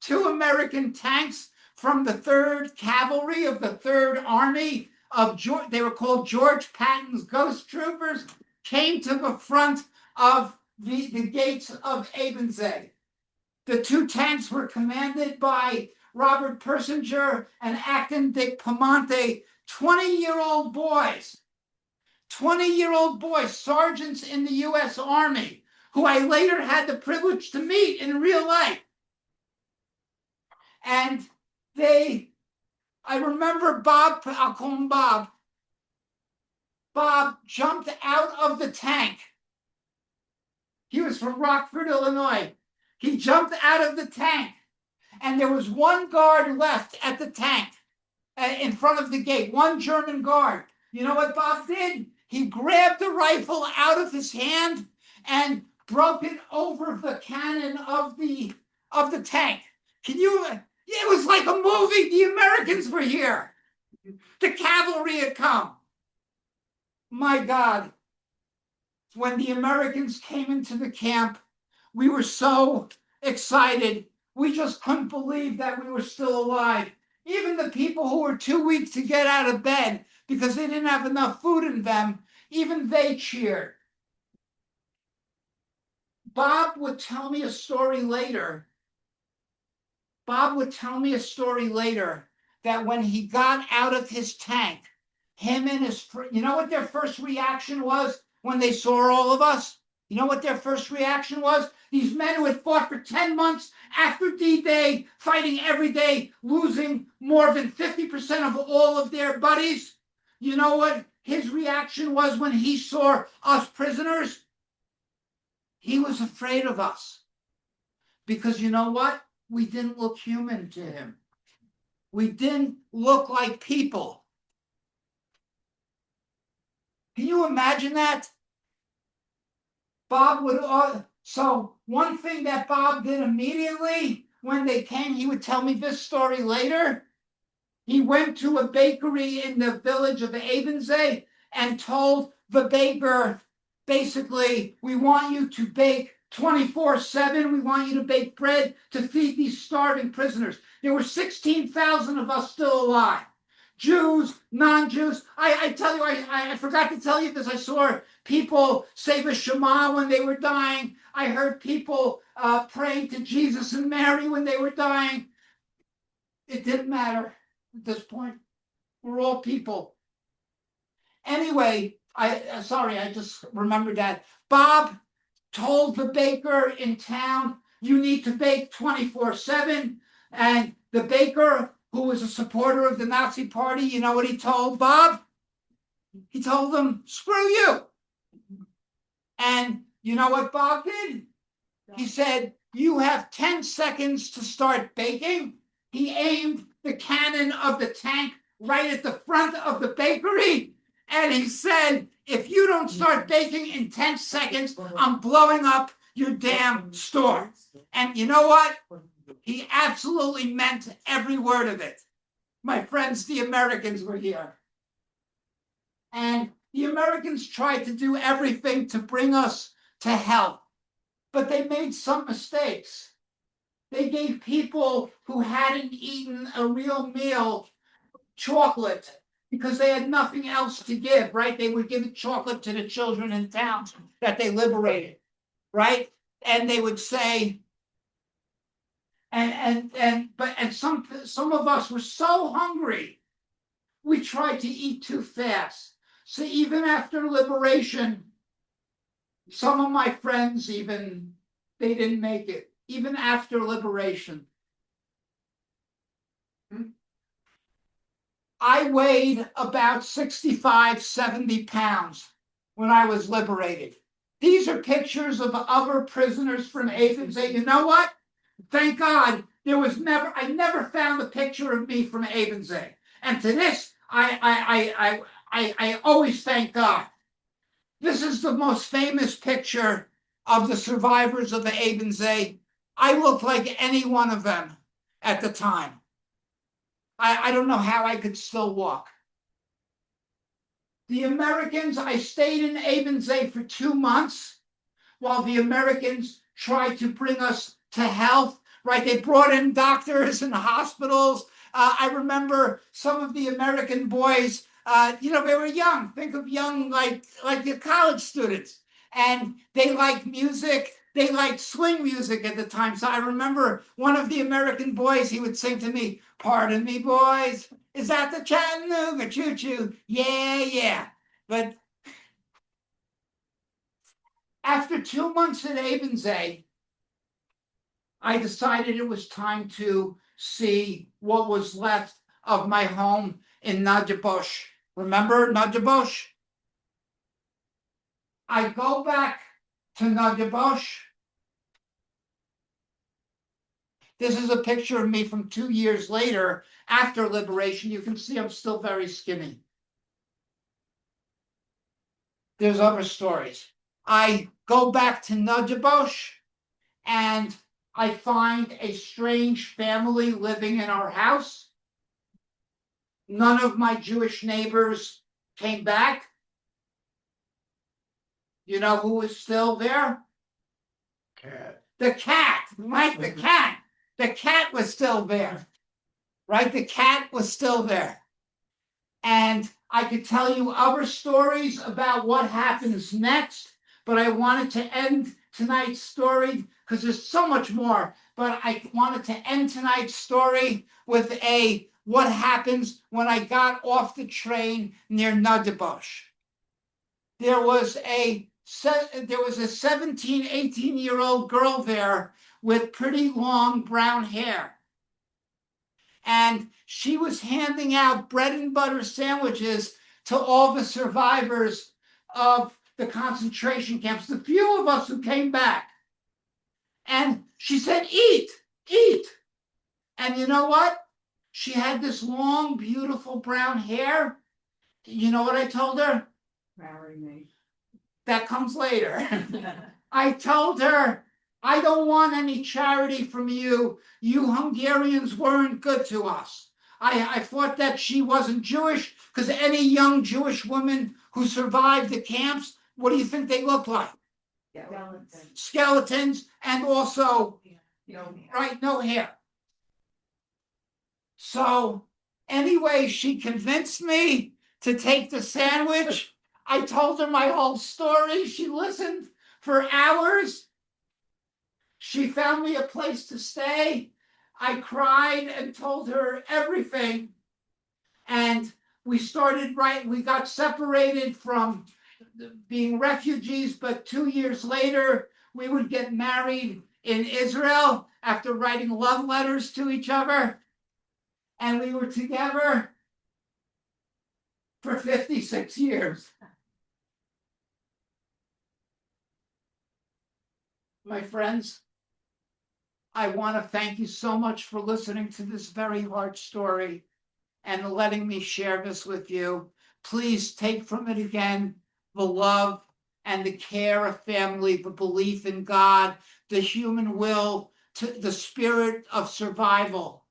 2 American tanks from the 3rd Cavalry of the 3rd Army of George, they were called George Patton's Ghost Troopers, came to the front of the gates of Ebensee. The 2 tanks were commanded by Robert Persinger and Acton Dick Pamonte, 20-year-old boys. 20-year-old boys, sergeants in the U.S. Army, who I later had the privilege to meet in real life. And I remember Bob, I'll call him Bob. Bob jumped out of the tank. He was from Rockford, Illinois. He jumped out of the tank, and there was 1 guard left at the tank in front of the gate, 1 German guard. You know what Bob did? He grabbed the rifle out of his hand and broke it over the cannon of the tank. It was like a movie. The Americans were here. The cavalry had come. My God. When the Americans came into the camp, we were so excited. We just couldn't believe that we were still alive. Even the people who were too weak to get out of bed because they didn't have enough food in them, even they cheered. Bob would tell me a story later. Bob would tell me a story later that when he got out of his tank, him and his friend, you know what their first reaction was when they saw all of us? You know what their first reaction was? These men who had fought for 10 months after D-Day, fighting every day, losing more than 50% of all of their buddies. You know what his reaction was when he saw us prisoners? He was afraid of us. Because you know what? We didn't look human to him. We didn't look like people. Can you imagine that? Bob would, so one thing that Bob did immediately when they came, he would tell me this story later. He went to a bakery in the village of Ebensee and told the baker, basically, we want you to bake 24/7. We want you to bake bread to feed these starving prisoners. There were 16,000 of us still alive. Jews, non-Jews. I tell you, I forgot to tell you this. I saw people say the Shema when they were dying. I heard people praying to Jesus and Mary when they were dying. It didn't matter at this point. We're all people. Anyway, I just remembered that. Bob told the baker in town, you need to bake 24/7. And the baker, who was a supporter of the Nazi Party, you know what he told Bob? He told him, screw you. And you know what Bob did? He said, you have 10 seconds to start baking. He aimed the cannon of the tank right at the front of the bakery. And he said, if you don't start baking in 10 seconds, I'm blowing up your damn store. And you know what? He absolutely meant every word of it. My friends, the Americans were here. And the Americans tried to do everything to bring us to hell. But they made some mistakes. They gave people who hadn't eaten a real meal chocolate because they had nothing else to give, right? They would give chocolate to the children in towns that they liberated, right? And they would say, but some of us were so hungry, we tried to eat too fast. So even after liberation, some of my friends even, they didn't make it, even after liberation. I weighed about 65, 70 pounds when I was liberated. These are pictures of other prisoners from Ebensee. You know what? Thank God I never found a picture of me from Ebensee. And to this, I always thank God. This is the most famous picture of the survivors of the Ebensee. I looked like any one of them at the time. I don't know how I could still walk. The Americans, I stayed in Ebensee for 2 months while the Americans tried to bring us to health, right? They brought in doctors and hospitals. I remember some of the American boys, they were young. Think of young, like the college students. And they liked music. They liked swing music at the time. So I remember one of the American boys, he would sing to me, "Pardon me, boys, is that the Chattanooga choo-choo? Yeah, yeah." But after 2 months at Ebensee, I decided it was time to see what was left of my home in Nagydobos. Remember Nagydobos? I go back to Nagydobos. This is a picture of me from 2 years later after liberation. You can see I'm still very skinny. There's other stories. I go back to Nagydobos and I find a strange family living in our house. None of my Jewish neighbors came back. You know who was still there? Cat. The cat, right? The cat. The cat was still there, right? The cat was still there. And I could tell you other stories about what happens next, but I wanted to end tonight's story because there's so much more. But I wanted to end tonight's story with what happens when I got off the train near Nagydobos. There was a 17, 18-year-old girl there with pretty long brown hair. And she was handing out bread and butter sandwiches to all the survivors of the concentration camps, the few of us who came back. And she said, "Eat, eat." And you know what? She had this long, beautiful brown hair. You know what I told her? Marry me. That comes later. I told her, "I don't want any charity from you. You Hungarians weren't good to us." I thought that she wasn't Jewish because any young Jewish woman who survived the camps, what do you think they look like? Skeletons and also, right, no hair. So anyway, she convinced me to take the sandwich. I told her my whole story. She listened for hours. She found me a place to stay. I cried and told her everything. And we got separated from being refugees, but 2 years later, we would get married in Israel after writing love letters to each other. And we were together for 56 years. My friends, I want to thank you so much for listening to this very hard story and letting me share this with you. Please take from it again the love and the care of family, the belief in God, the human will, the spirit of survival.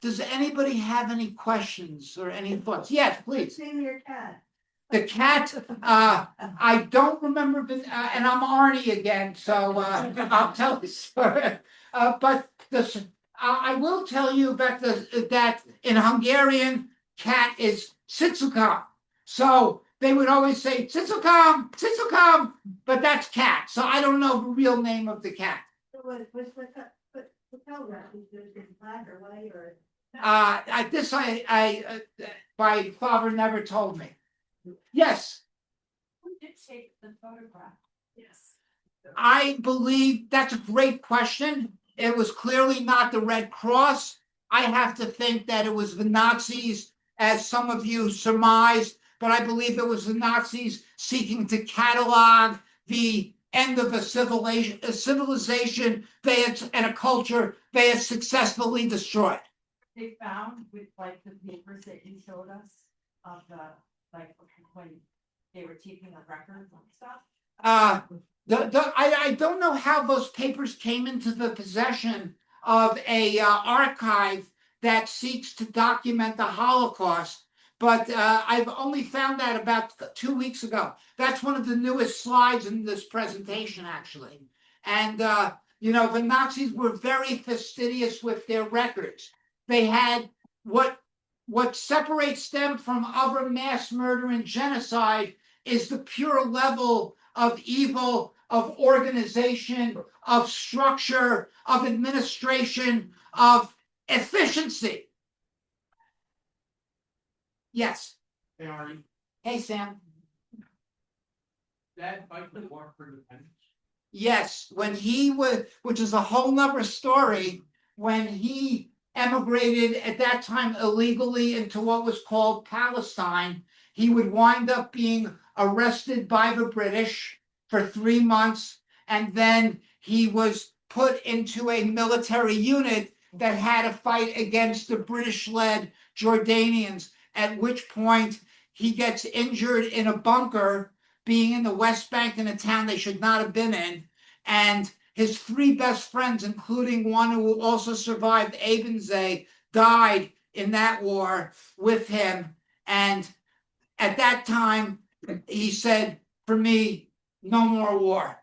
Does anybody have any questions or any thoughts? Yes, please. Name your cat. The cat, I don't remember, and I'm Arnie again, so I'll tell the story. But I will tell you about that in Hungarian, cat is Cicukam. So they would always say Cicukam, Cicukam, but that's cat. So I don't know the real name of the cat. What's the color? Is it black or white or? My father never told me. Yes. Who did take the photograph? Yes. I believe that's a great question. It was clearly not the Red Cross. I have to think that it was the Nazis as some of you surmised, but I believe it was the Nazis seeking to catalog the end of a civilization they had, and a culture they had successfully destroyed. They found with like the papers that you showed us of the, like, when they were taking the records and stuff. I don't know how those papers came into the possession of a archive that seeks to document the Holocaust, but I've only found that about 2 weeks ago. That's one of the newest slides in this presentation, actually. And the Nazis were very fastidious with their records. They had what separates them from other mass murder and genocide is the pure level of evil, of organization, of structure, of administration, of efficiency. Yes. Hey, Arnie, Hey, Sam. Dad fight the war for independence? Yes, when he was, which is a whole nother story, when he emigrated at that time illegally into what was called Palestine, he would wind up being arrested by the British for 3 months, and then he was put into a military unit that had to fight against the British-led Jordanians, at which point he gets injured in a bunker, being in the West Bank in a town they should not have been in, and his 3 best friends, including one who also survived Ebensee, died in that war with him. And at that time, he said, for me, no more war.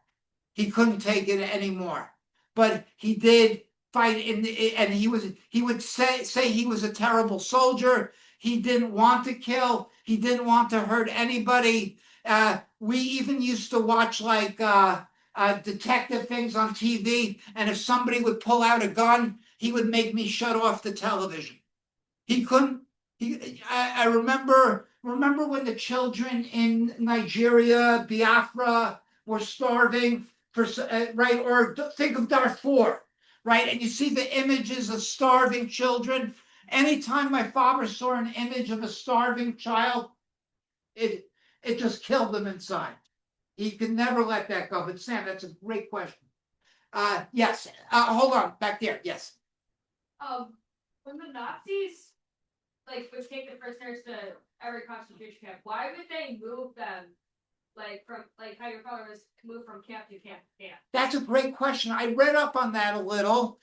He couldn't take it anymore. But he did fight and he would say he was a terrible soldier. He didn't want to kill. He didn't want to hurt anybody. We even used to watch like detective things on TV, and if somebody would pull out a gun, he would make me shut off the television. He couldn't. I remember when the children in Nigeria, Biafra, were starving for right, or think of Darfur, right, and you see the images of starving children. Anytime my father saw an image of a starving child, it just killed him inside. He could never let that go. But Sam, that's a great question. Yes. Hold on, back there. Yes. When the Nazis would take the prisoners to every concentration camp, why would they move them from how your father was moved from camp to camp to camp? That's a great question. I read up on that a little.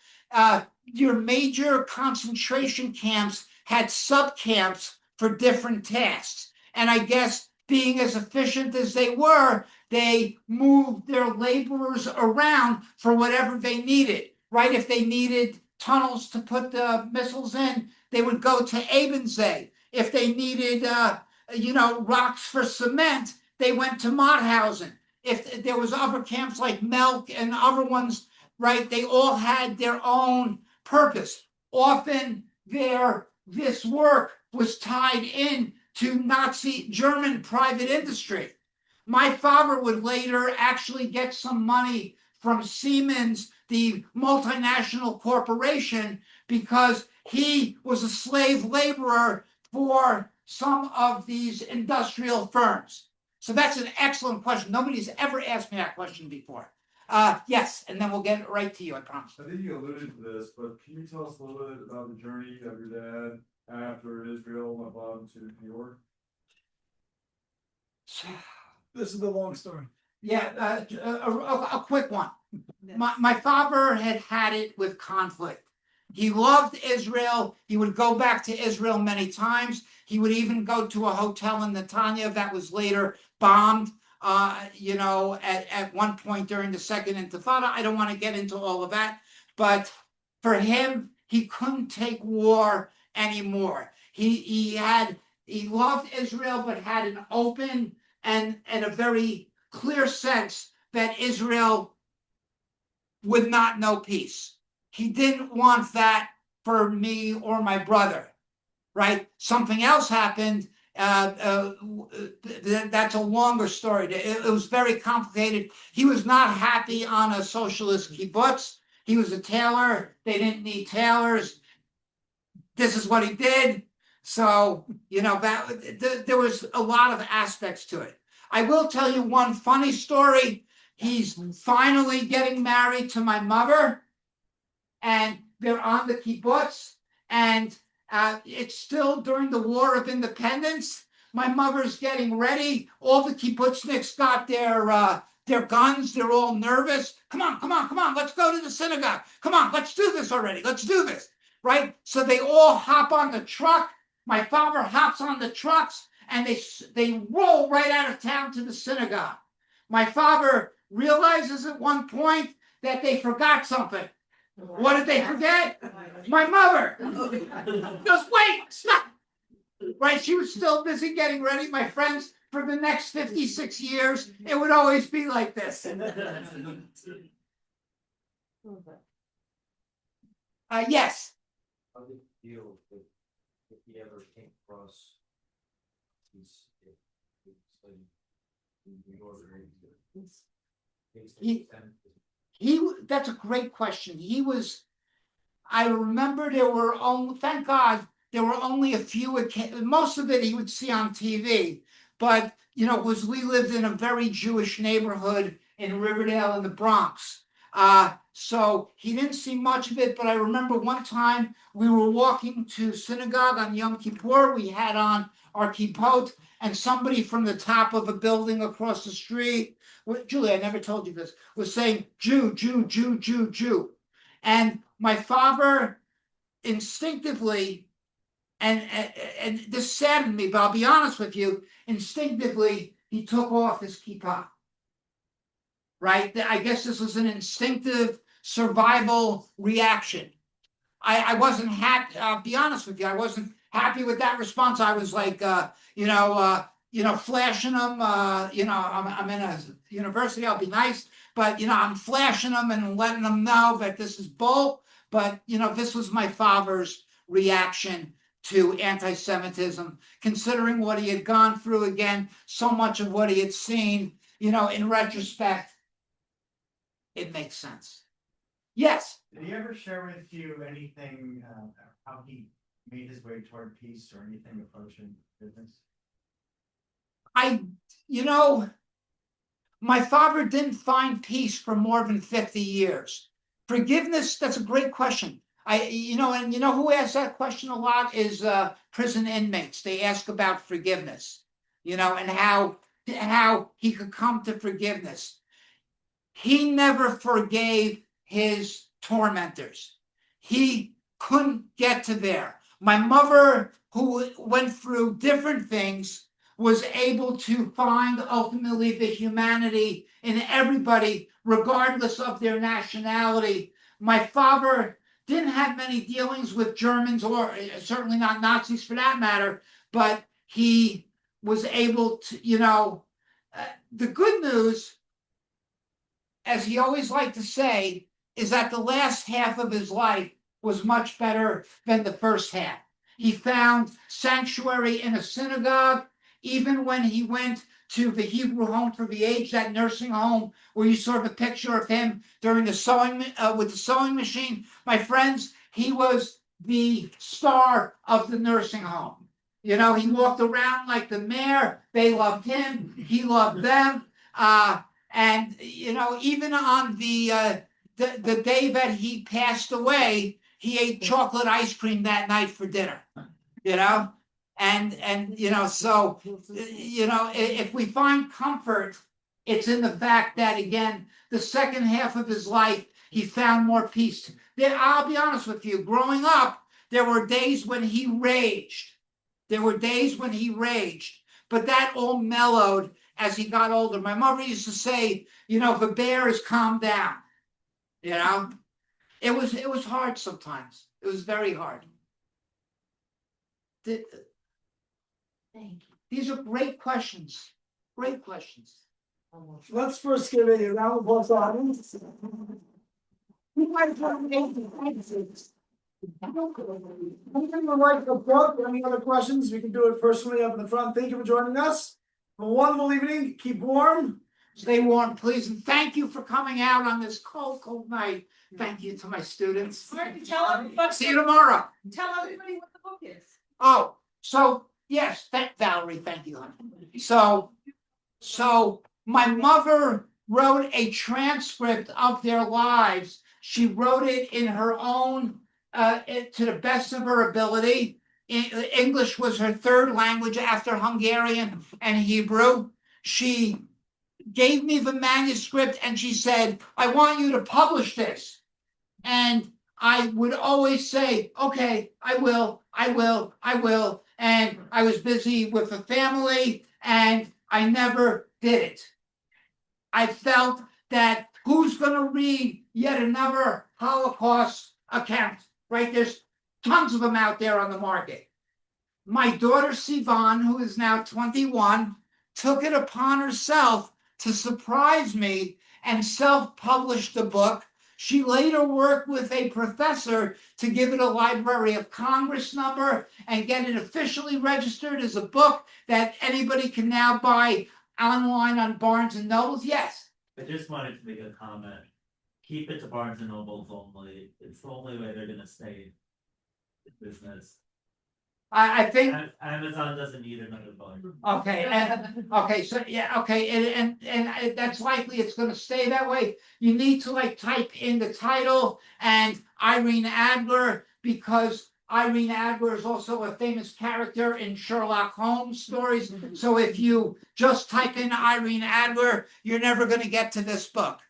Your major concentration camps had sub camps for different tasks, and I guess being as efficient as they were, they moved their laborers around for whatever they needed, right? If they needed tunnels to put the missiles in, they would go to Ebensee. If they needed, rocks for cement, they went to Mauthausen. If there was other camps like Melk and other ones, right, they all had their own purpose. Often this work was tied in to Nazi German private industry. My father would later actually get some money from Siemens, the multinational corporation, because he was a slave laborer for some of these industrial firms. So that's an excellent question. Nobody's ever asked me that question before. Yes, and then we'll get right to you, I promise. I think you alluded to this, but can you tell us a little bit about the journey of your dad after Israel went on to New York? This is the long story. Yeah, a quick one. My father had it with conflict. He loved Israel. He would go back to Israel many times. He would even go to a hotel in Netanya that was later bombed, at one point during the Second Intifada. I don't want to get into all of that, but for him, he couldn't take war anymore. He loved Israel, but had an open and a very clear sense that Israel would not know peace. He didn't want that for me or my brother, right? Something else happened. That's a longer story. It was very complicated. He was not happy on a socialist kibbutz. He was a tailor. They didn't need tailors. This is what he did. So, there was a lot of aspects to it. I will tell you one funny story. He's finally getting married to my mother, and they're on the kibbutz, and it's still during the War of Independence. My mother's getting ready. All the kibbutzniks got their guns. They're all nervous. Come on. Let's go to the synagogue. Come on, let's do this already. Let's do this. Right? So they all hop on the truck. My father hops on the trucks, and they roll right out of town to the synagogue. My father realizes at one point that they forgot something. What did they forget? My mother. Just wait, stop. Right? She was still busy getting ready. My friends, for the next 56 years, it would always be like this. Yes. How did you deal with if you ever came across these That's a great question. I remember thank God, there were only a few, most of it he would see on TV, but, because we lived in a very Jewish neighborhood in Riverdale in the Bronx. So he didn't see much of it, but I remember one time we were walking to synagogue on Yom Kippur. We had on our kippot, and somebody from the top of a building across the street, Julie, I never told you this, was saying, Jew, Jew, Jew, Jew, Jew. And my father instinctively, and this saddened me, but I'll be honest with you, instinctively, he took off his kippah. Right? I guess this was an instinctive survival reaction. I wasn't happy. I'll be honest with you. I wasn't happy with that response. I was like, flashing them. I'm in a university. I'll be nice, but I'm flashing them and letting them know that this is bull. But this was my father's reaction to anti-Semitism, considering what he had gone through. Again, so much of what he had seen. In retrospect, it makes sense. Yes. Did he ever share with you anything, how he made his way toward peace or anything approaching business? My father didn't find peace for more than 50 years. Forgiveness, that's a great question. Who asks that question a lot is prison inmates. They ask about forgiveness, and how he could come to forgiveness. He never forgave his tormentors. He couldn't get to there. My mother, who went through different things, was able to find ultimately the humanity in everybody, regardless of their nationality. My father didn't have many dealings with Germans, or certainly not Nazis for that matter, but he was able to, the good news, as he always liked to say, is that the last half of his life was much better than the first half. He found sanctuary in a synagogue, even when he went to the Hebrew Home for the Aged, that nursing home where you saw the picture of him during the sewing with the sewing machine. My friends, he was the star of the nursing home. He walked around like the mayor. They loved him. He loved them. And even on the day that he passed away, he ate chocolate ice cream that night for dinner. So if we find comfort, it's in the fact that, again, the second half of his life, he found more peace. I'll be honest with you, growing up, there were days when he raged. But that all mellowed as he got older. My mother used to say, the bear has calmed down. It was hard sometimes. It was very hard. Thank you. These are great questions. Great questions. Let's first give a round of applause to audience. Anything would like to plug? Any other questions? We can do it personally up in the front. Thank you for joining us. Have a wonderful evening. Keep warm. Stay warm, please, and thank you for coming out on this cold, cold night. Thank you to my students. Tell everybody, See you tomorrow. tell everybody what the book is. Oh, So, yes, Valerie, thank you, honey. So my mother wrote a transcript of their lives. She wrote it in her own, to the best of her ability. English was her third language after Hungarian and Hebrew. She gave me the manuscript and she said, I want you to publish this. And I would always say, okay, I will. And I was busy with the family and I never did it. I felt that who's going to read yet another Holocaust account, right? There's tons of them out there on the market. My daughter Sivan, who is now 21, took it upon herself to surprise me and self-published the book. She later worked with a professor to give it a Library of Congress number and get it officially registered as a book that anybody can now buy online on Barnes and Nobles. Yes. I just wanted to make a comment. Keep it to Barnes and Nobles only. It's the only way they're gonna stay in business. I think. Amazon doesn't need another book. Okay, so yeah, okay, and that's likely it's gonna stay that way. You need to like type in the title and Irene Adler, because Irene Adler is also a famous character in Sherlock Holmes stories. So if you just type in Irene Adler, you're never gonna get to this book.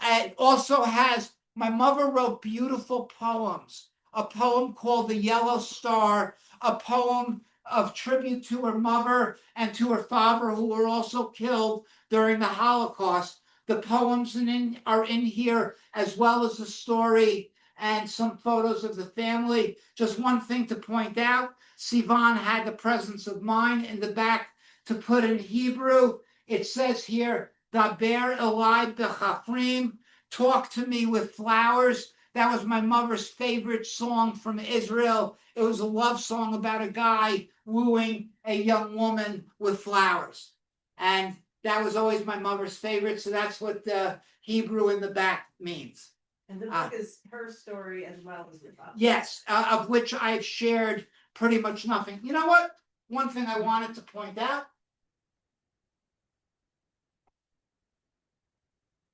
It also has, my mother wrote beautiful poems. A poem called The Yellow Star, a poem of tribute to her mother and to her father, who were also killed during the Holocaust. The poems are in here, as well as the story and some photos of the family. Just one thing to point out, Sivan had the presence of mind in the back to put in Hebrew. It says here, Daber elai b'chafrim, talk to me with flowers. That was my mother's favorite song from Israel. It was a love song about a guy wooing a young woman with flowers. And that was always my mother's favorite. So that's what the Hebrew in the back means. And the book is her story as well as your father. Yes, of which I've shared pretty much nothing. You know what? One thing I wanted to point out.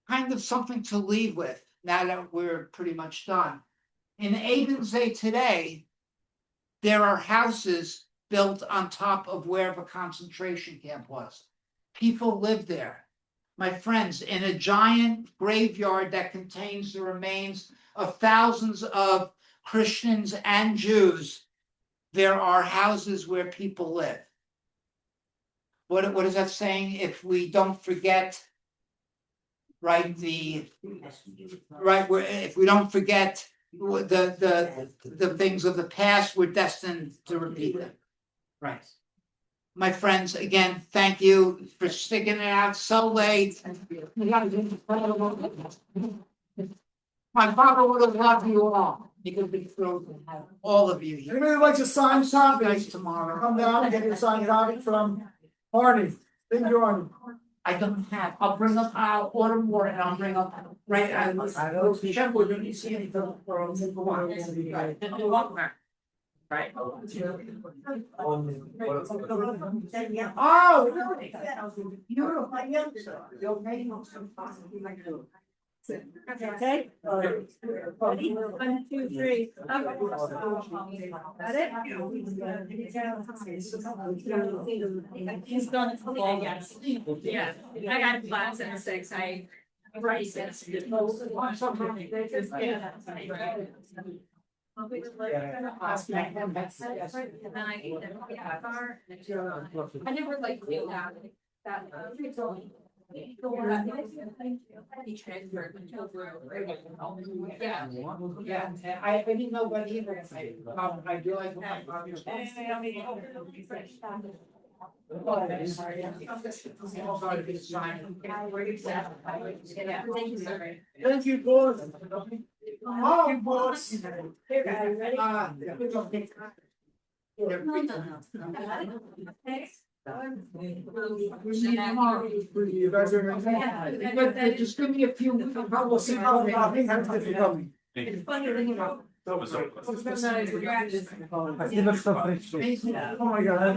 Kind of something to leave with now that we're pretty much done. In Adense today, there are houses built on top of where the concentration camp was. People live there. My friends, in a giant graveyard that contains the remains of thousands of Christians and Jews, there are houses where people live. What is that saying? If we don't forget, right, if we don't forget the things of the past, we're destined to repeat them. Right. My friends, again, thank you for sticking it out so late. My father would have loved you all. He could be thrilled to have all of you here. Anybody would like to sign copy? Nice tomorrow. Come down and get your signed copy from Arnie. Thank you, Arnie. I don't have, I'll bring up, I'll order more and I'll bring up, right, I check with you, see anything for a one. Right. Oh, really? Beautiful. Okay. 1, 2, 3. Got it? He's done it today, yes. Yeah, I got class at 6, I. Right. I never like that. He transferred yeah. Yeah, I didn't know what either. I do like my father's. Thank you, boss. Oh, boss. You guys are Just give me a few. We'll see how It's funny, Oh my god.